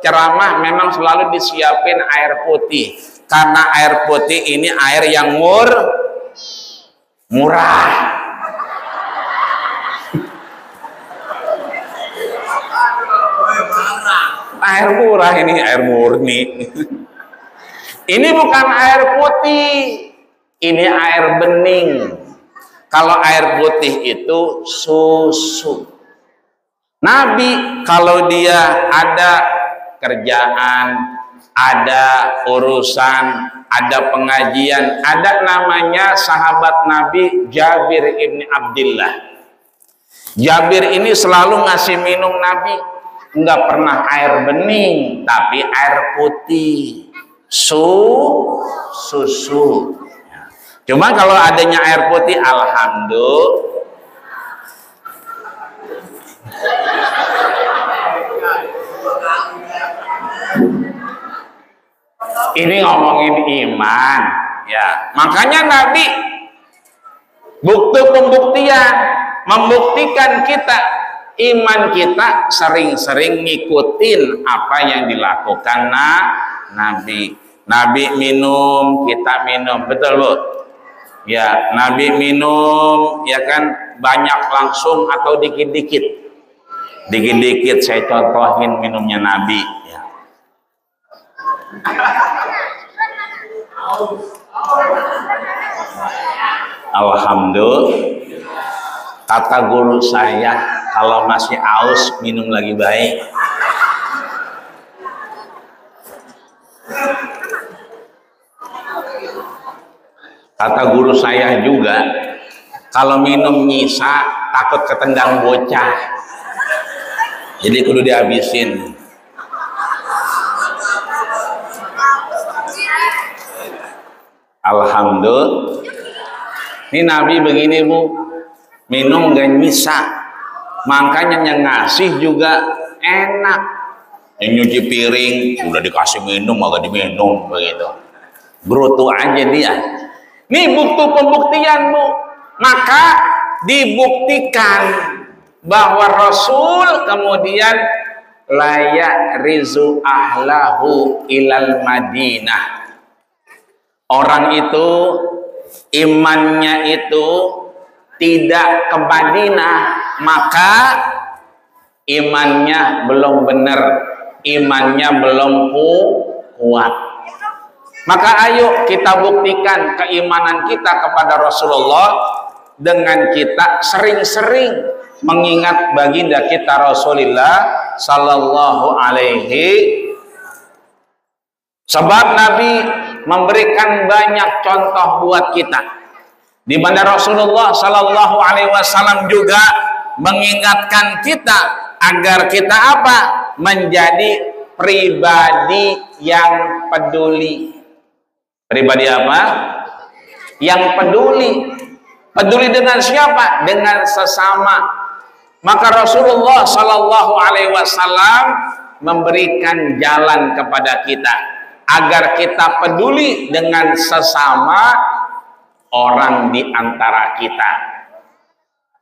ceramah memang selalu disiapin air putih. Karena air putih ini air yang murah. Air murah ini, air murni. Ini bukan air putih, ini air bening. Kalau air putih itu susu. Nabi kalau dia ada kerjaan, ada urusan, ada pengajian, ada namanya sahabat Nabi Jabir ibn Abdillah. Jabir ini selalu ngasih minum Nabi. Enggak pernah air bening, tapi air putih, susu. Cuma kalau adanya air putih, alhamdulillah. Ini ngomongin iman, ya. Makanya Nabi pembuktian, membuktikan kita. Iman kita sering-sering ngikutin apa yang dilakukan Nabi. Nabi minum, kita minum, betul Bu? Ya, Nabi minum, ya kan, banyak langsung atau dikit-dikit. Dikit-dikit saya contohin minumnya Nabi. Ya. Alhamdulillah. Kata guru saya, kalau masih aus minum lagi baik. Kata guru saya juga, kalau minum nyisa takut ketendang bocah, jadi kudu dihabisin. Alhamdulillah. Ini Nabi begini Bu, minum gak nyisa, makanya yang ngasih juga enak. Yang nyuci piring udah dikasih minum agak diminum begitu, brutu aja dia. Nih pembuktian Bu. Maka dibuktikan bahwa Rasul kemudian layak rizu ahlahu ilal Madinah. Orang itu imannya itu tidak ke Madinah, maka imannya belum benar, imannya belum kuat. Maka ayo kita buktikan keimanan kita kepada Rasulullah dengan kita sering-sering mengingat baginda kita Rasulullah sallallahu alaihi. Sebab Nabi memberikan banyak contoh buat kita, di mana Rasulullah sallallahu alaihi wasallam juga mengingatkan kita agar kita apa? Menjadi pribadi yang peduli. Pribadi apa? Yang peduli. Peduli dengan siapa? Dengan sesama. Maka Rasulullah sallallahu alaihi wasallam memberikan jalan kepada kita agar kita peduli dengan sesama orang di antara kita.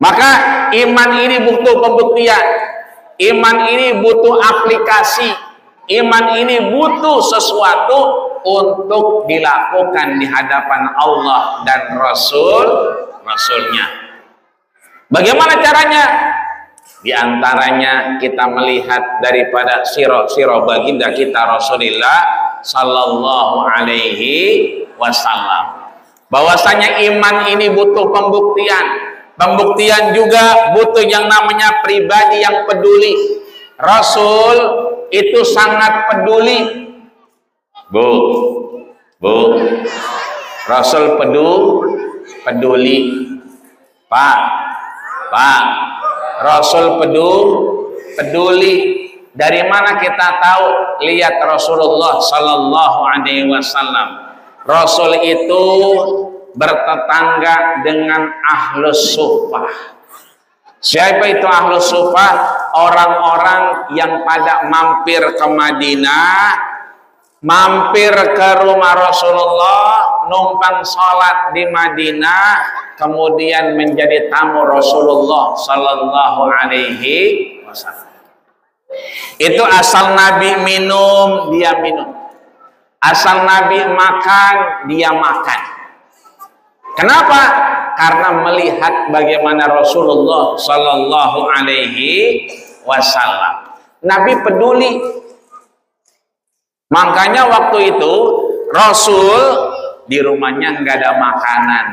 Maka iman ini butuh pembuktian. Iman ini butuh aplikasi. Iman ini butuh sesuatu untuk dilakukan di hadapan Allah dan Rasulnya. Bagaimana caranya? Di antaranya kita melihat daripada sirah baginda kita Rasulullah sallallahu alaihi wasallam. Bahwasanya iman ini butuh pembuktian. Pembuktian juga butuh yang namanya pribadi yang peduli. Rasul itu sangat peduli. Bu, Rasul peduli. Pak, Rasul peduli. Dari mana kita tahu? Lihat Rasulullah sallallahu alaihi wasallam. Rasul itu bertetangga dengan ahlus suffah. Siapa itu ahlus suffah? Orang-orang yang pada mampir ke Madinah, mampir ke rumah Rasulullah, numpang sholat di Madinah, kemudian menjadi tamu Rasulullah sallallahu alaihi wasallam. Itu asal Nabi minum, dia minum. Asal Nabi makan, dia makan. Kenapa? Karena melihat bagaimana Rasulullah sallallahu alaihi wasallam. Nabi peduli. Makanya waktu itu Rasul di rumahnya nggak ada makanan.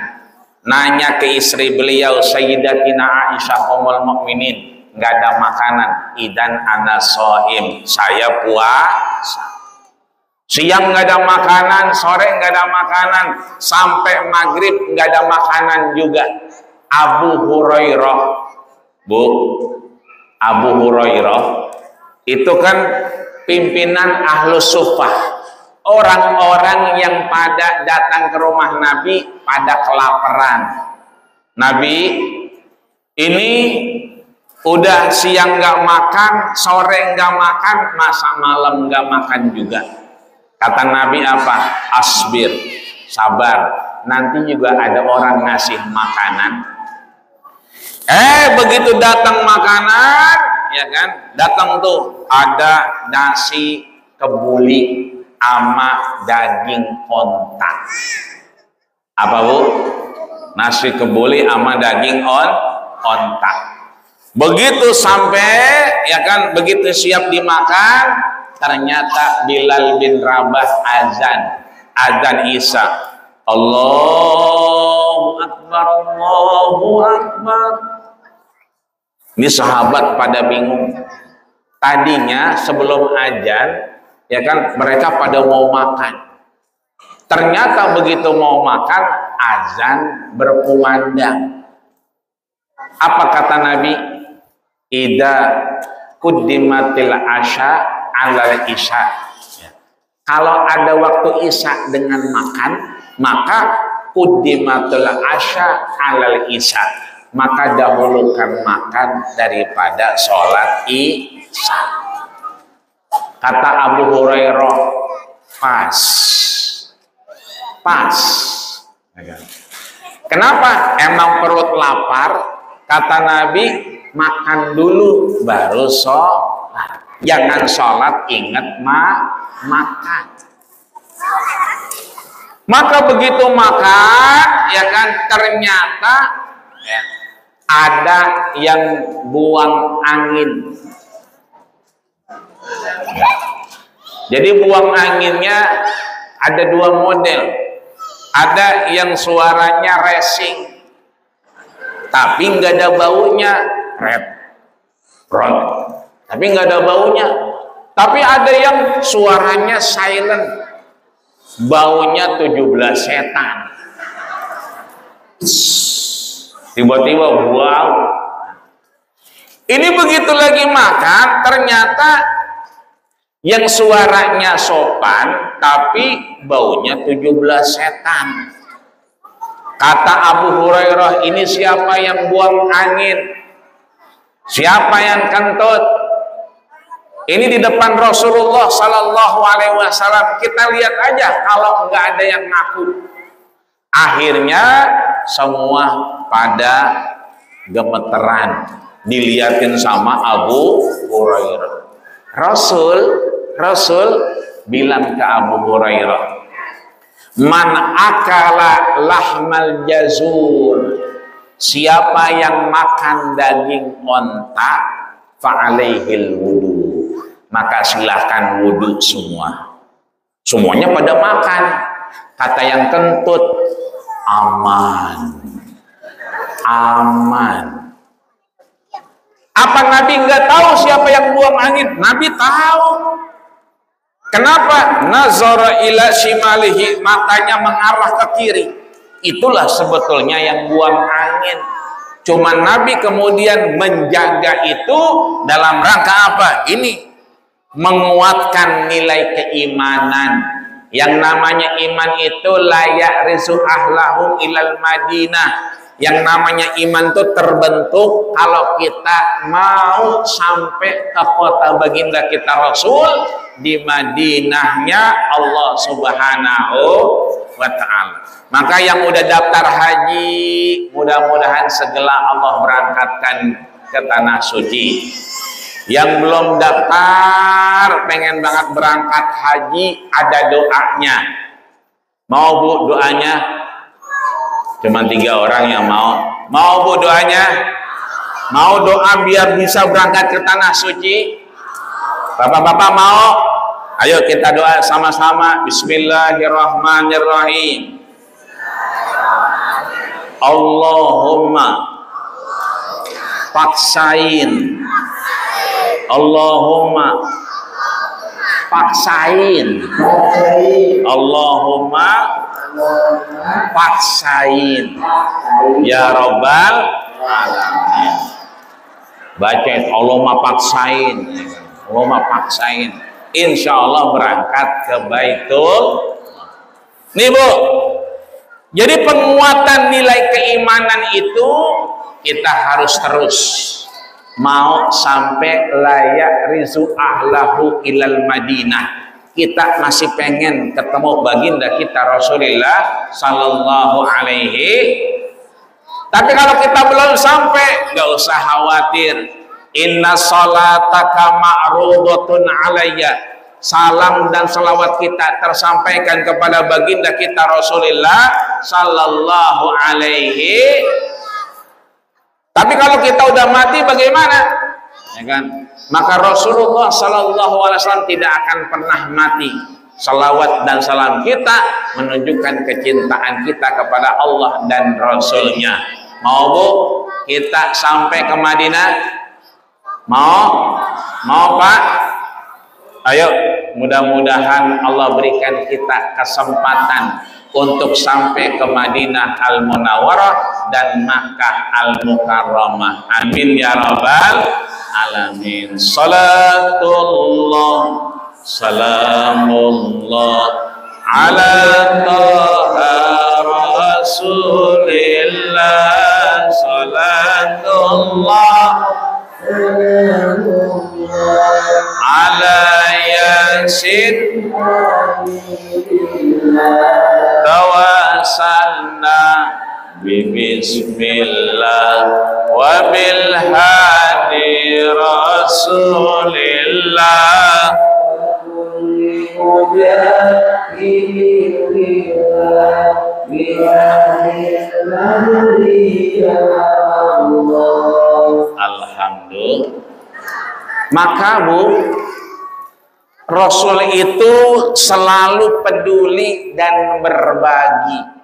Nanya ke istri beliau Sayyidatina Aisyah ummul mukminin, nggak ada makanan. Idan ana shaim, saya puasa. Siang nggak ada makanan, sore nggak ada makanan, sampai maghrib nggak ada makanan juga. Abu Hurairah, Abu Hurairah itu kan pimpinan ahlus suffah, orang-orang yang pada datang ke rumah Nabi pada kelaparan. Nabi ini udah siang nggak makan, sore nggak makan, masa malam nggak makan juga. Kata Nabi apa? Asbir, sabar, nanti juga ada orang ngasih makanan. Begitu datang makanan, ya kan, datang tuh ada nasi kebuli sama daging onta. Apa bu? Nasi kebuli sama daging onta. Begitu sampai, ya kan, begitu siap dimakan, ternyata Bilal bin Rabah azan Isya. Allahu Akbar, Allahu Akbar. Ini sahabat pada bingung. Tadinya sebelum azan, ya kan, mereka pada mau makan. Ternyata begitu mau makan, azan berkumandang. Apa kata Nabi? Idza quddimatil asya alal isya. Kalau ada waktu isya dengan makan, maka quddimatul asya alal isya, maka dahulukan makan daripada sholat isya. Kata Abu Hurairah, pas. Kenapa? Emang perut lapar. Kata Nabi, makan dulu baru sholat. Jangan sholat ingat makan. Maka begitu makan, ya kan, ternyata ya, ada yang buang angin. Jadi buang anginnya ada dua model. Ada yang suaranya racing, tapi nggak ada baunya, red, tapi nggak ada baunya. Tapi ada yang suaranya silent, baunya 17 setan. Tiba-tiba wow. Ini begitu lagi makan, ternyata yang suaranya sopan tapi baunya 17 setan. Kata Abu Hurairah, ini siapa yang buang angin? Siapa yang kentut? Ini di depan Rasulullah Sallallahu Alaihi Wasallam. Kita lihat aja kalau nggak ada yang ngaku. Akhirnya semua pada gemeteran, dilihatin sama Abu Hurairah. Rasul bilang ke Abu Hurairah, man akala lahmal jazur, siapa yang makan daging onta, fa'alaihil wudu, maka silahkan wudu semua. Semuanya pada makan. Kata yang kentut, aman. Apa Nabi nggak tahu siapa yang buang angin? Nabi tahu. Kenapa? Nazara ila shimalihi, matanya mengarah ke kiri. Itulah sebetulnya yang buang angin. Cuma Nabi kemudian menjaga itu dalam rangka apa? Ini menguatkan nilai keimanan. Yang namanya iman itu layak risu ahlahum ilal Madinah. Yang namanya iman itu terbentuk kalau kita mau sampai ke kota baginda kita Rasul, di Madinahnya Allah Subhanahu wa ta'ala. Maka yang udah daftar haji, mudah-mudahan segera Allah berangkatkan ke tanah suci. Yang belum daftar, pengen banget berangkat haji, ada doanya. Mau Bu doanya? Cuma 3 orang yang mau. Mau Bu doanya? Mau doa biar bisa berangkat ke tanah suci? Bapak-bapak mau? Ayo kita doa sama-sama. Bismillahirrahmanirrahim. Allahumma paksain. Allahumma paksain. Allahumma paksain ya Rabbal alamin. Baca Allahumma paksain. Allahumma paksain. Insya Allah berangkat ke Baitul. Nih Bu, jadi penguatan nilai keimanan itu kita harus terus mau sampai layak rizu ahlahu ilal Madinah. Kita masih pengen ketemu baginda kita Rasulullah Sallallahu Alaihi. Tapi kalau kita belum sampai, nggak usah khawatir. Inna salataka ma'rudatun alayya. Salam dan salawat kita tersampaikan kepada baginda kita Rasulullah Sallallahu Alaihi. Tapi kalau kita udah mati bagaimana? Ya kan? Maka Rasulullah Sallallahu Alaihi Wasallam tidak akan pernah mati. Salawat dan salam kita menunjukkan kecintaan kita kepada Allah dan Rasulnya. Mau Bu kita sampai ke Madinah? Mau Pak? Ayo, mudah-mudahan Allah berikan kita kesempatan untuk sampai ke Madinah Al-Munawwarah dan Makkah Al-Mukarramah. Amin ya rabbal alamin. Salatullah salamullah ala taha rasulillah. Salatullah ala yasin tawasalna bismillah wa bil hadi rasulillah. Alhamdulillah. Maka Bu, Rasul itu selalu peduli dan berbagi.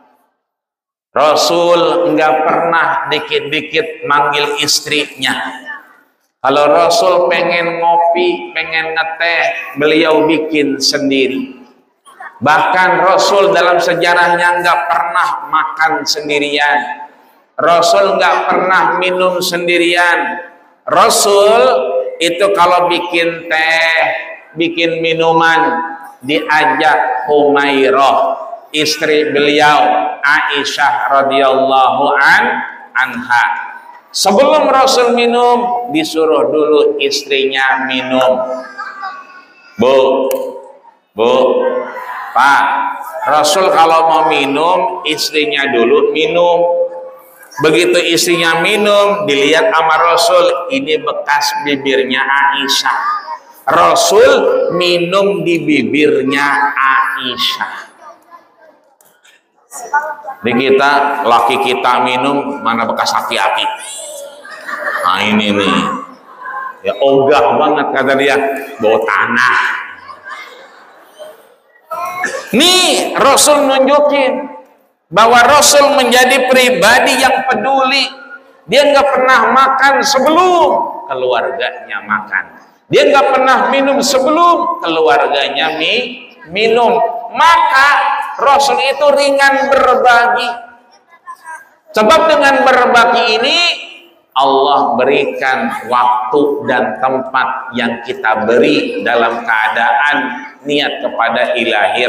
Rasul nggak pernah dikit-dikit manggil istrinya. Kalau Rasul pengen ngopi, pengen ngeteh, beliau bikin sendiri. Bahkan Rasul dalam sejarahnya nggak pernah makan sendirian. Rasul nggak pernah minum sendirian. Rasul itu kalau bikin teh, bikin minuman, diajak Humairah, istri beliau, Aisyah radhiyallahu anha. Sebelum Rasul minum, disuruh dulu istrinya minum. Bu, Pak, Rasul kalau mau minum, istrinya dulu minum. Begitu istrinya minum, dilihat sama Rasul, ini bekas bibirnya Aisyah. Rasul minum di bibirnya Aisyah. Di kita, laki kita minum, mana bekas aki-aki. Nah ini nih, ya ogah banget kata dia, bau tanah. Nih Rasul nunjukin bahwa Rasul menjadi pribadi yang peduli. Dia nggak pernah makan sebelum keluarganya makan. Dia nggak pernah minum sebelum keluarganya minum. Maka Rasul itu ringan berbagi. Sebab dengan berbagi ini Allah berikan waktu dan tempat yang kita beri dalam keadaan niat kepada ilahi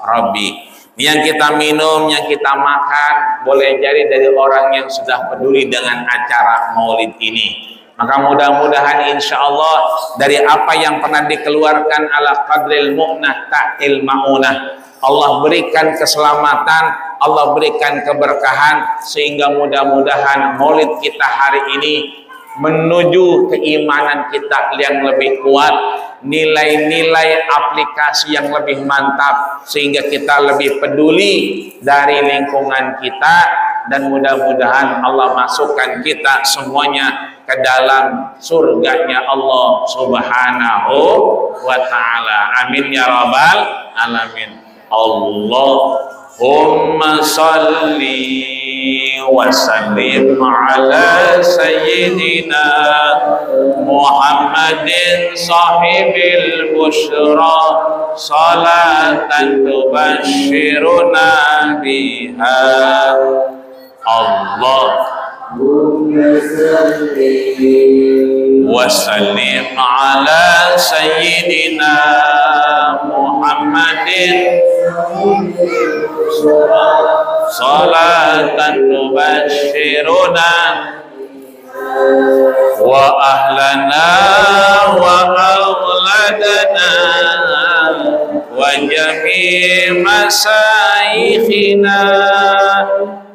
Rabbi. Yang kita minum, yang kita makan, boleh jadi dari orang yang sudah peduli dengan acara maulid ini. Maka mudah-mudahan insya Allah dari apa yang pernah dikeluarkan ala qadril mu'nah ta'til ma'unah, Allah berikan keselamatan, Allah berikan keberkahan, sehingga mudah-mudahan maulid kita hari ini menuju keimanan kita yang lebih kuat, nilai-nilai aplikasi yang lebih mantap, sehingga kita lebih peduli dari lingkungan kita, dan mudah-mudahan Allah masukkan kita semuanya ke dalam surganya Allah Subhanahu wa ta'ala. Amin ya rabbal alamin. Allahumma salli wa sallim ala sayyidina Muhammadin sahibil bushra salatan tubashiruna biha. Wa sallim ala sayyidina Muhammadin salatan tubashiruna wa ahlana wa awladana wa jami' masaikhina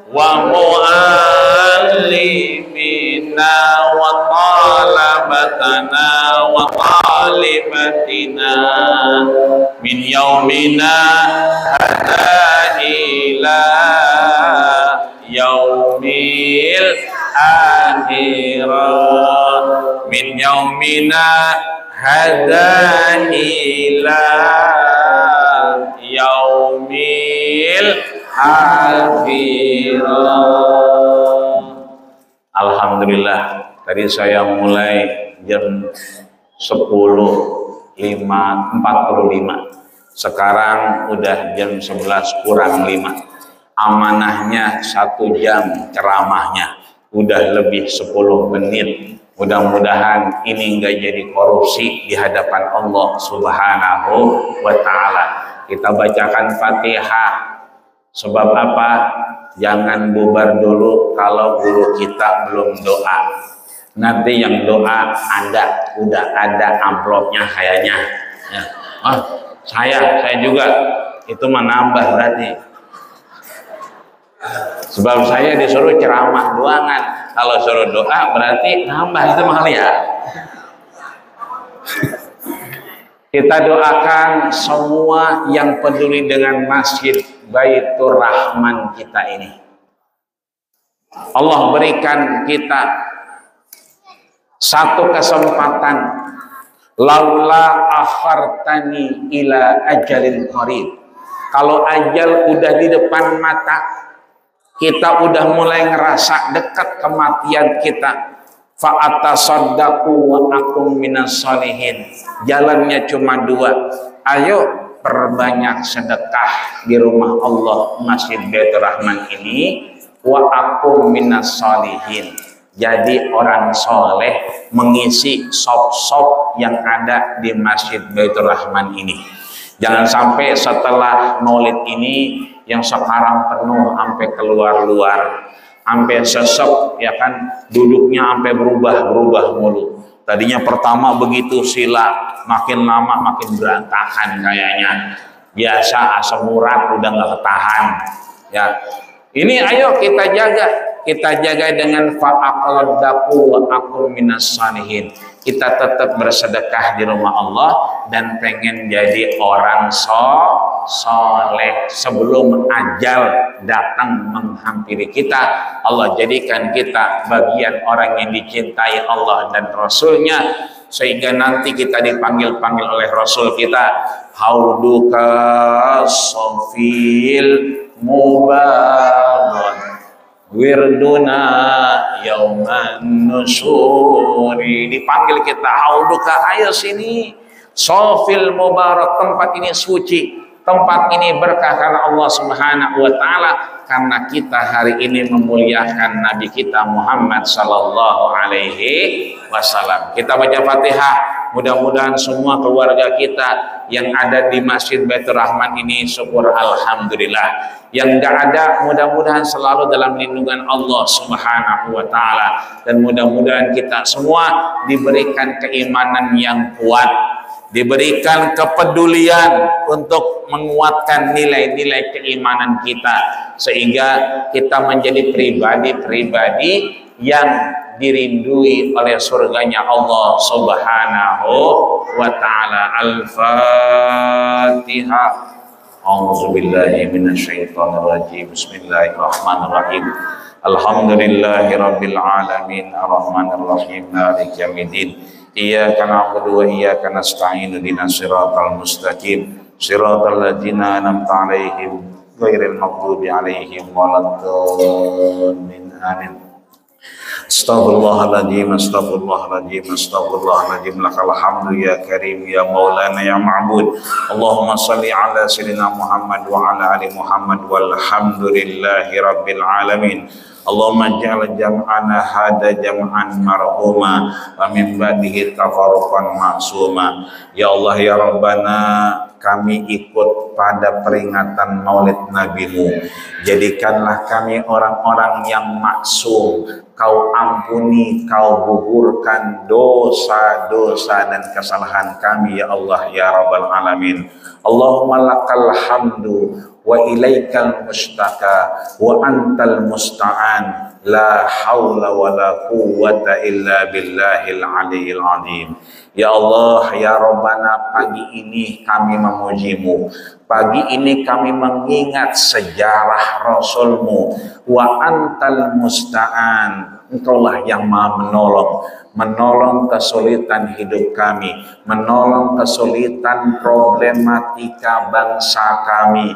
wa muallimina wa talabatana wa talibatina min yaumina hadha ila yaumil akhirah, min yaumina hadha ila yaumil akhirah. Alhamdulillah, tadi saya mulai jam 10.45, sekarang udah jam 11 kurang 5. Amanahnya 1 jam ceramahnya, udah lebih 10 menit. Mudah-mudahan ini enggak jadi korupsi di hadapan Allah Subhanahu wa ta'ala. Kita bacakan Fatihah. Sebab apa? Jangan bubar dulu kalau guru kita belum doa. Nanti yang doa udah ada amplopnya kayaknya. Ya. Saya juga itu menambah berarti. Sebab saya disuruh ceramah doangan. Kalau suruh doa berarti nambah, itu mahal ya. Kita doakan semua yang peduli dengan Masjid Baitur Rahman kita ini. Allah berikan kita satu kesempatan laula akhartani ila ajalin qarib. Kalau ajal udah di depan mata, kita udah mulai ngerasa dekat kematian kita, fa atasaddaqu wa akum minas sholihin. Jalannya cuma dua. Ayo perbanyak sedekah di rumah Allah Masjid Baitur Rahman ini, wa akum minas sholihin. Jadi orang soleh mengisi sop-sop yang ada di Masjid Baitur Rahman ini. Jangan sampai setelah maulid ini yang sekarang penuh sampai keluar-luar, sampai sesek, ya kan, duduknya sampai berubah-berubah mulu. Tadinya pertama begitu sila, makin lama makin berantakan kayaknya. Biasa asam urat udah nggak ketahan. Ya, ini ayo kita jaga dengan fa'aqladdaku wa akum minas sholihin. Kita tetap bersedekah di rumah Allah dan pengen jadi orang soleh sebelum ajal datang menghampiri kita. Allah jadikan kita bagian orang yang dicintai Allah dan Rasulnya, sehingga nanti kita dipanggil-panggil oleh Rasul kita, hauduka sofil mubarak wirduna yauman nusuri. Dipanggil kita, hauduka, ayo sini, sofil mubarak, tempat ini suci, tempat ini berkah karena Allah Subhanahu wa taala, karena kita hari ini memuliakan Nabi kita Muhammad sallallahu alaihi wasallam. Kita baca Fatihah, mudah-mudahan semua keluarga kita yang ada di Masjid Baitur Rahman ini syukur alhamdulillah. Yang enggak ada, mudah-mudahan selalu dalam lindungan Allah Subhanahu wa taala, dan mudah-mudahan kita semua diberikan keimanan yang kuat, diberikan kepedulian untuk menguatkan nilai-nilai keimanan kita, sehingga kita menjadi pribadi-pribadi yang dirindui oleh surganya Allah Subhanahu wa taala. Al-Fatihah. A'udzubillahi minasyaitonir rajim. Bismillahirrahmanirrahim. Alhamdulillahirabbil alamin, arrahmanir rahim, maliki yaumiddin. Iyyaka na'budu wa iyyaka nasta'in. Ihdinas siratal mustaqim, siratal ladzina an'amta 'alaihim ghairil maghdubi 'alaihim waladdallin. Amin. Astaghfirullahaladzim, astaghfirullahaladzim, astaghfirullahaladzim. Lakal hamdu ya karim, ya maulana, ya ma'bud. Allahumma salli ala sayyidina Muhammad wa ala ali Muhammad walhamdulillahi rabbil alamin. Allahumma ja'al jam'ana hada jam'an marhuma wa min ba'dihi tafarruqan ma'suma. Ya Allah ya Rabbana, kami ikut pada peringatan maulid Nabi-Mu. Jadikanlah kami orang-orang yang maksum. Kau ampuni, kau gugurkan dosa-dosa dan kesalahan kami ya Allah ya Rabbal Alamin. Allahumma lakal hamdu wa ilaikal mustaka wa antal musta'an. La haula wa la quwwata illa billahil aliyil azim. Ya Allah ya Rabbana, pagi ini kami memuji-Mu. Pagi ini kami mengingat sejarah Rasul-Mu. Wa antal musta'an. Engkaulah yang maha menolong kesulitan hidup kami, menolong kesulitan problematika bangsa kami.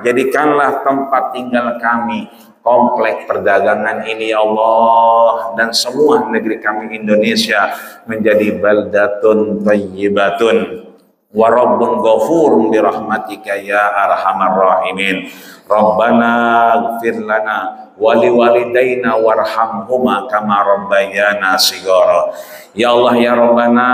Jadikanlah tempat tinggal kami komplek perdagangan ini ya Allah, dan semua negeri kami Indonesia menjadi baldatun thayyibatun wa rabbun ghafurun birahmatika ya arhamar rahimin. Rabbana ighfir lana wali walidaina warhamhuma kama rabbayana shighara. Ya Allah ya Rabbana,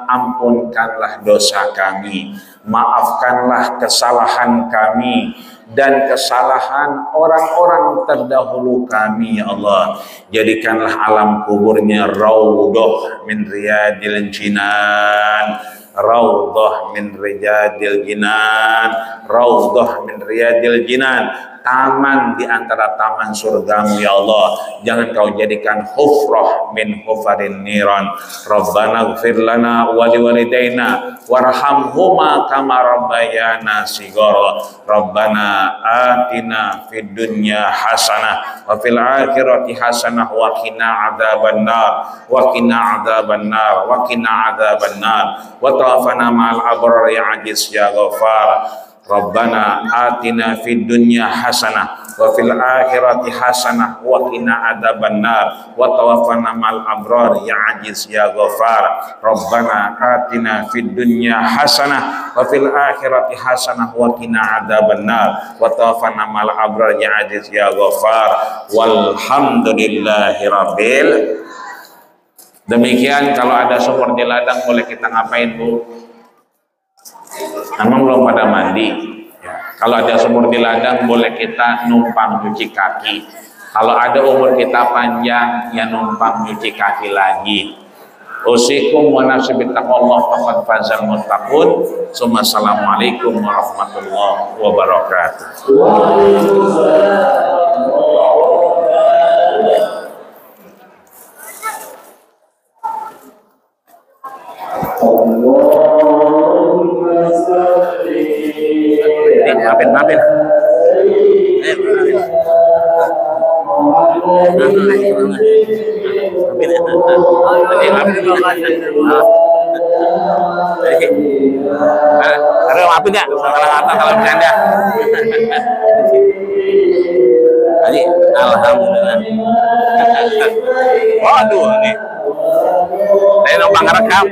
ampunkanlah dosa kami, maafkanlah kesalahan kami dan kesalahan orang-orang terdahulu kami ya Allah. Jadikanlah alam kuburnya raudhah min riyadil jinan, raudhah min riyadil jinan, raudhah min riyadil jinan. taman di antara taman surgamu ya Allah. Jangan kau jadikan hufrah min hufarin niran. Rabbana ighfir lana wa liwalidayna warhamhuma kama rabbayana shighara. Rabbana atina fid dunya hasanah wa fil akhirati hasanah wa qina adzabannar wa qina adzabannar wa qina adzabannar wa tawaffana ma'al abrar ya aziz ya ghafar. Rabbana atina fid dunya hasanah wa fil akhirati hasanah wa qina adzabannar wa tawaffana ma'al abrar ya aziz ya ghafar. Rabbana atina fid dunya hasanah wa fil akhirati hasanah wa qina adzabannar wa tawaffana ma'al abrar ya aziz ya ghafar. Walhamdulillahi rabbil. Demikian, kalau ada sumur di ladang boleh kita ngapain, Bu? Emang belum pada mandi ya. Kalau ada sumur di ladang boleh kita numpang cuci kaki. Kalau ada umur kita panjang ya numpang cuci kaki lagi. Usikum wa nafsi bittaqwallah faqad fazal muttaqun. Assalamualaikum warahmatullahi wabarakatuh. Maafin. Maafin ya, salah kata kalau bercanda. Tadi alhamdulillah. Waduh nih. Saya numpang rekam.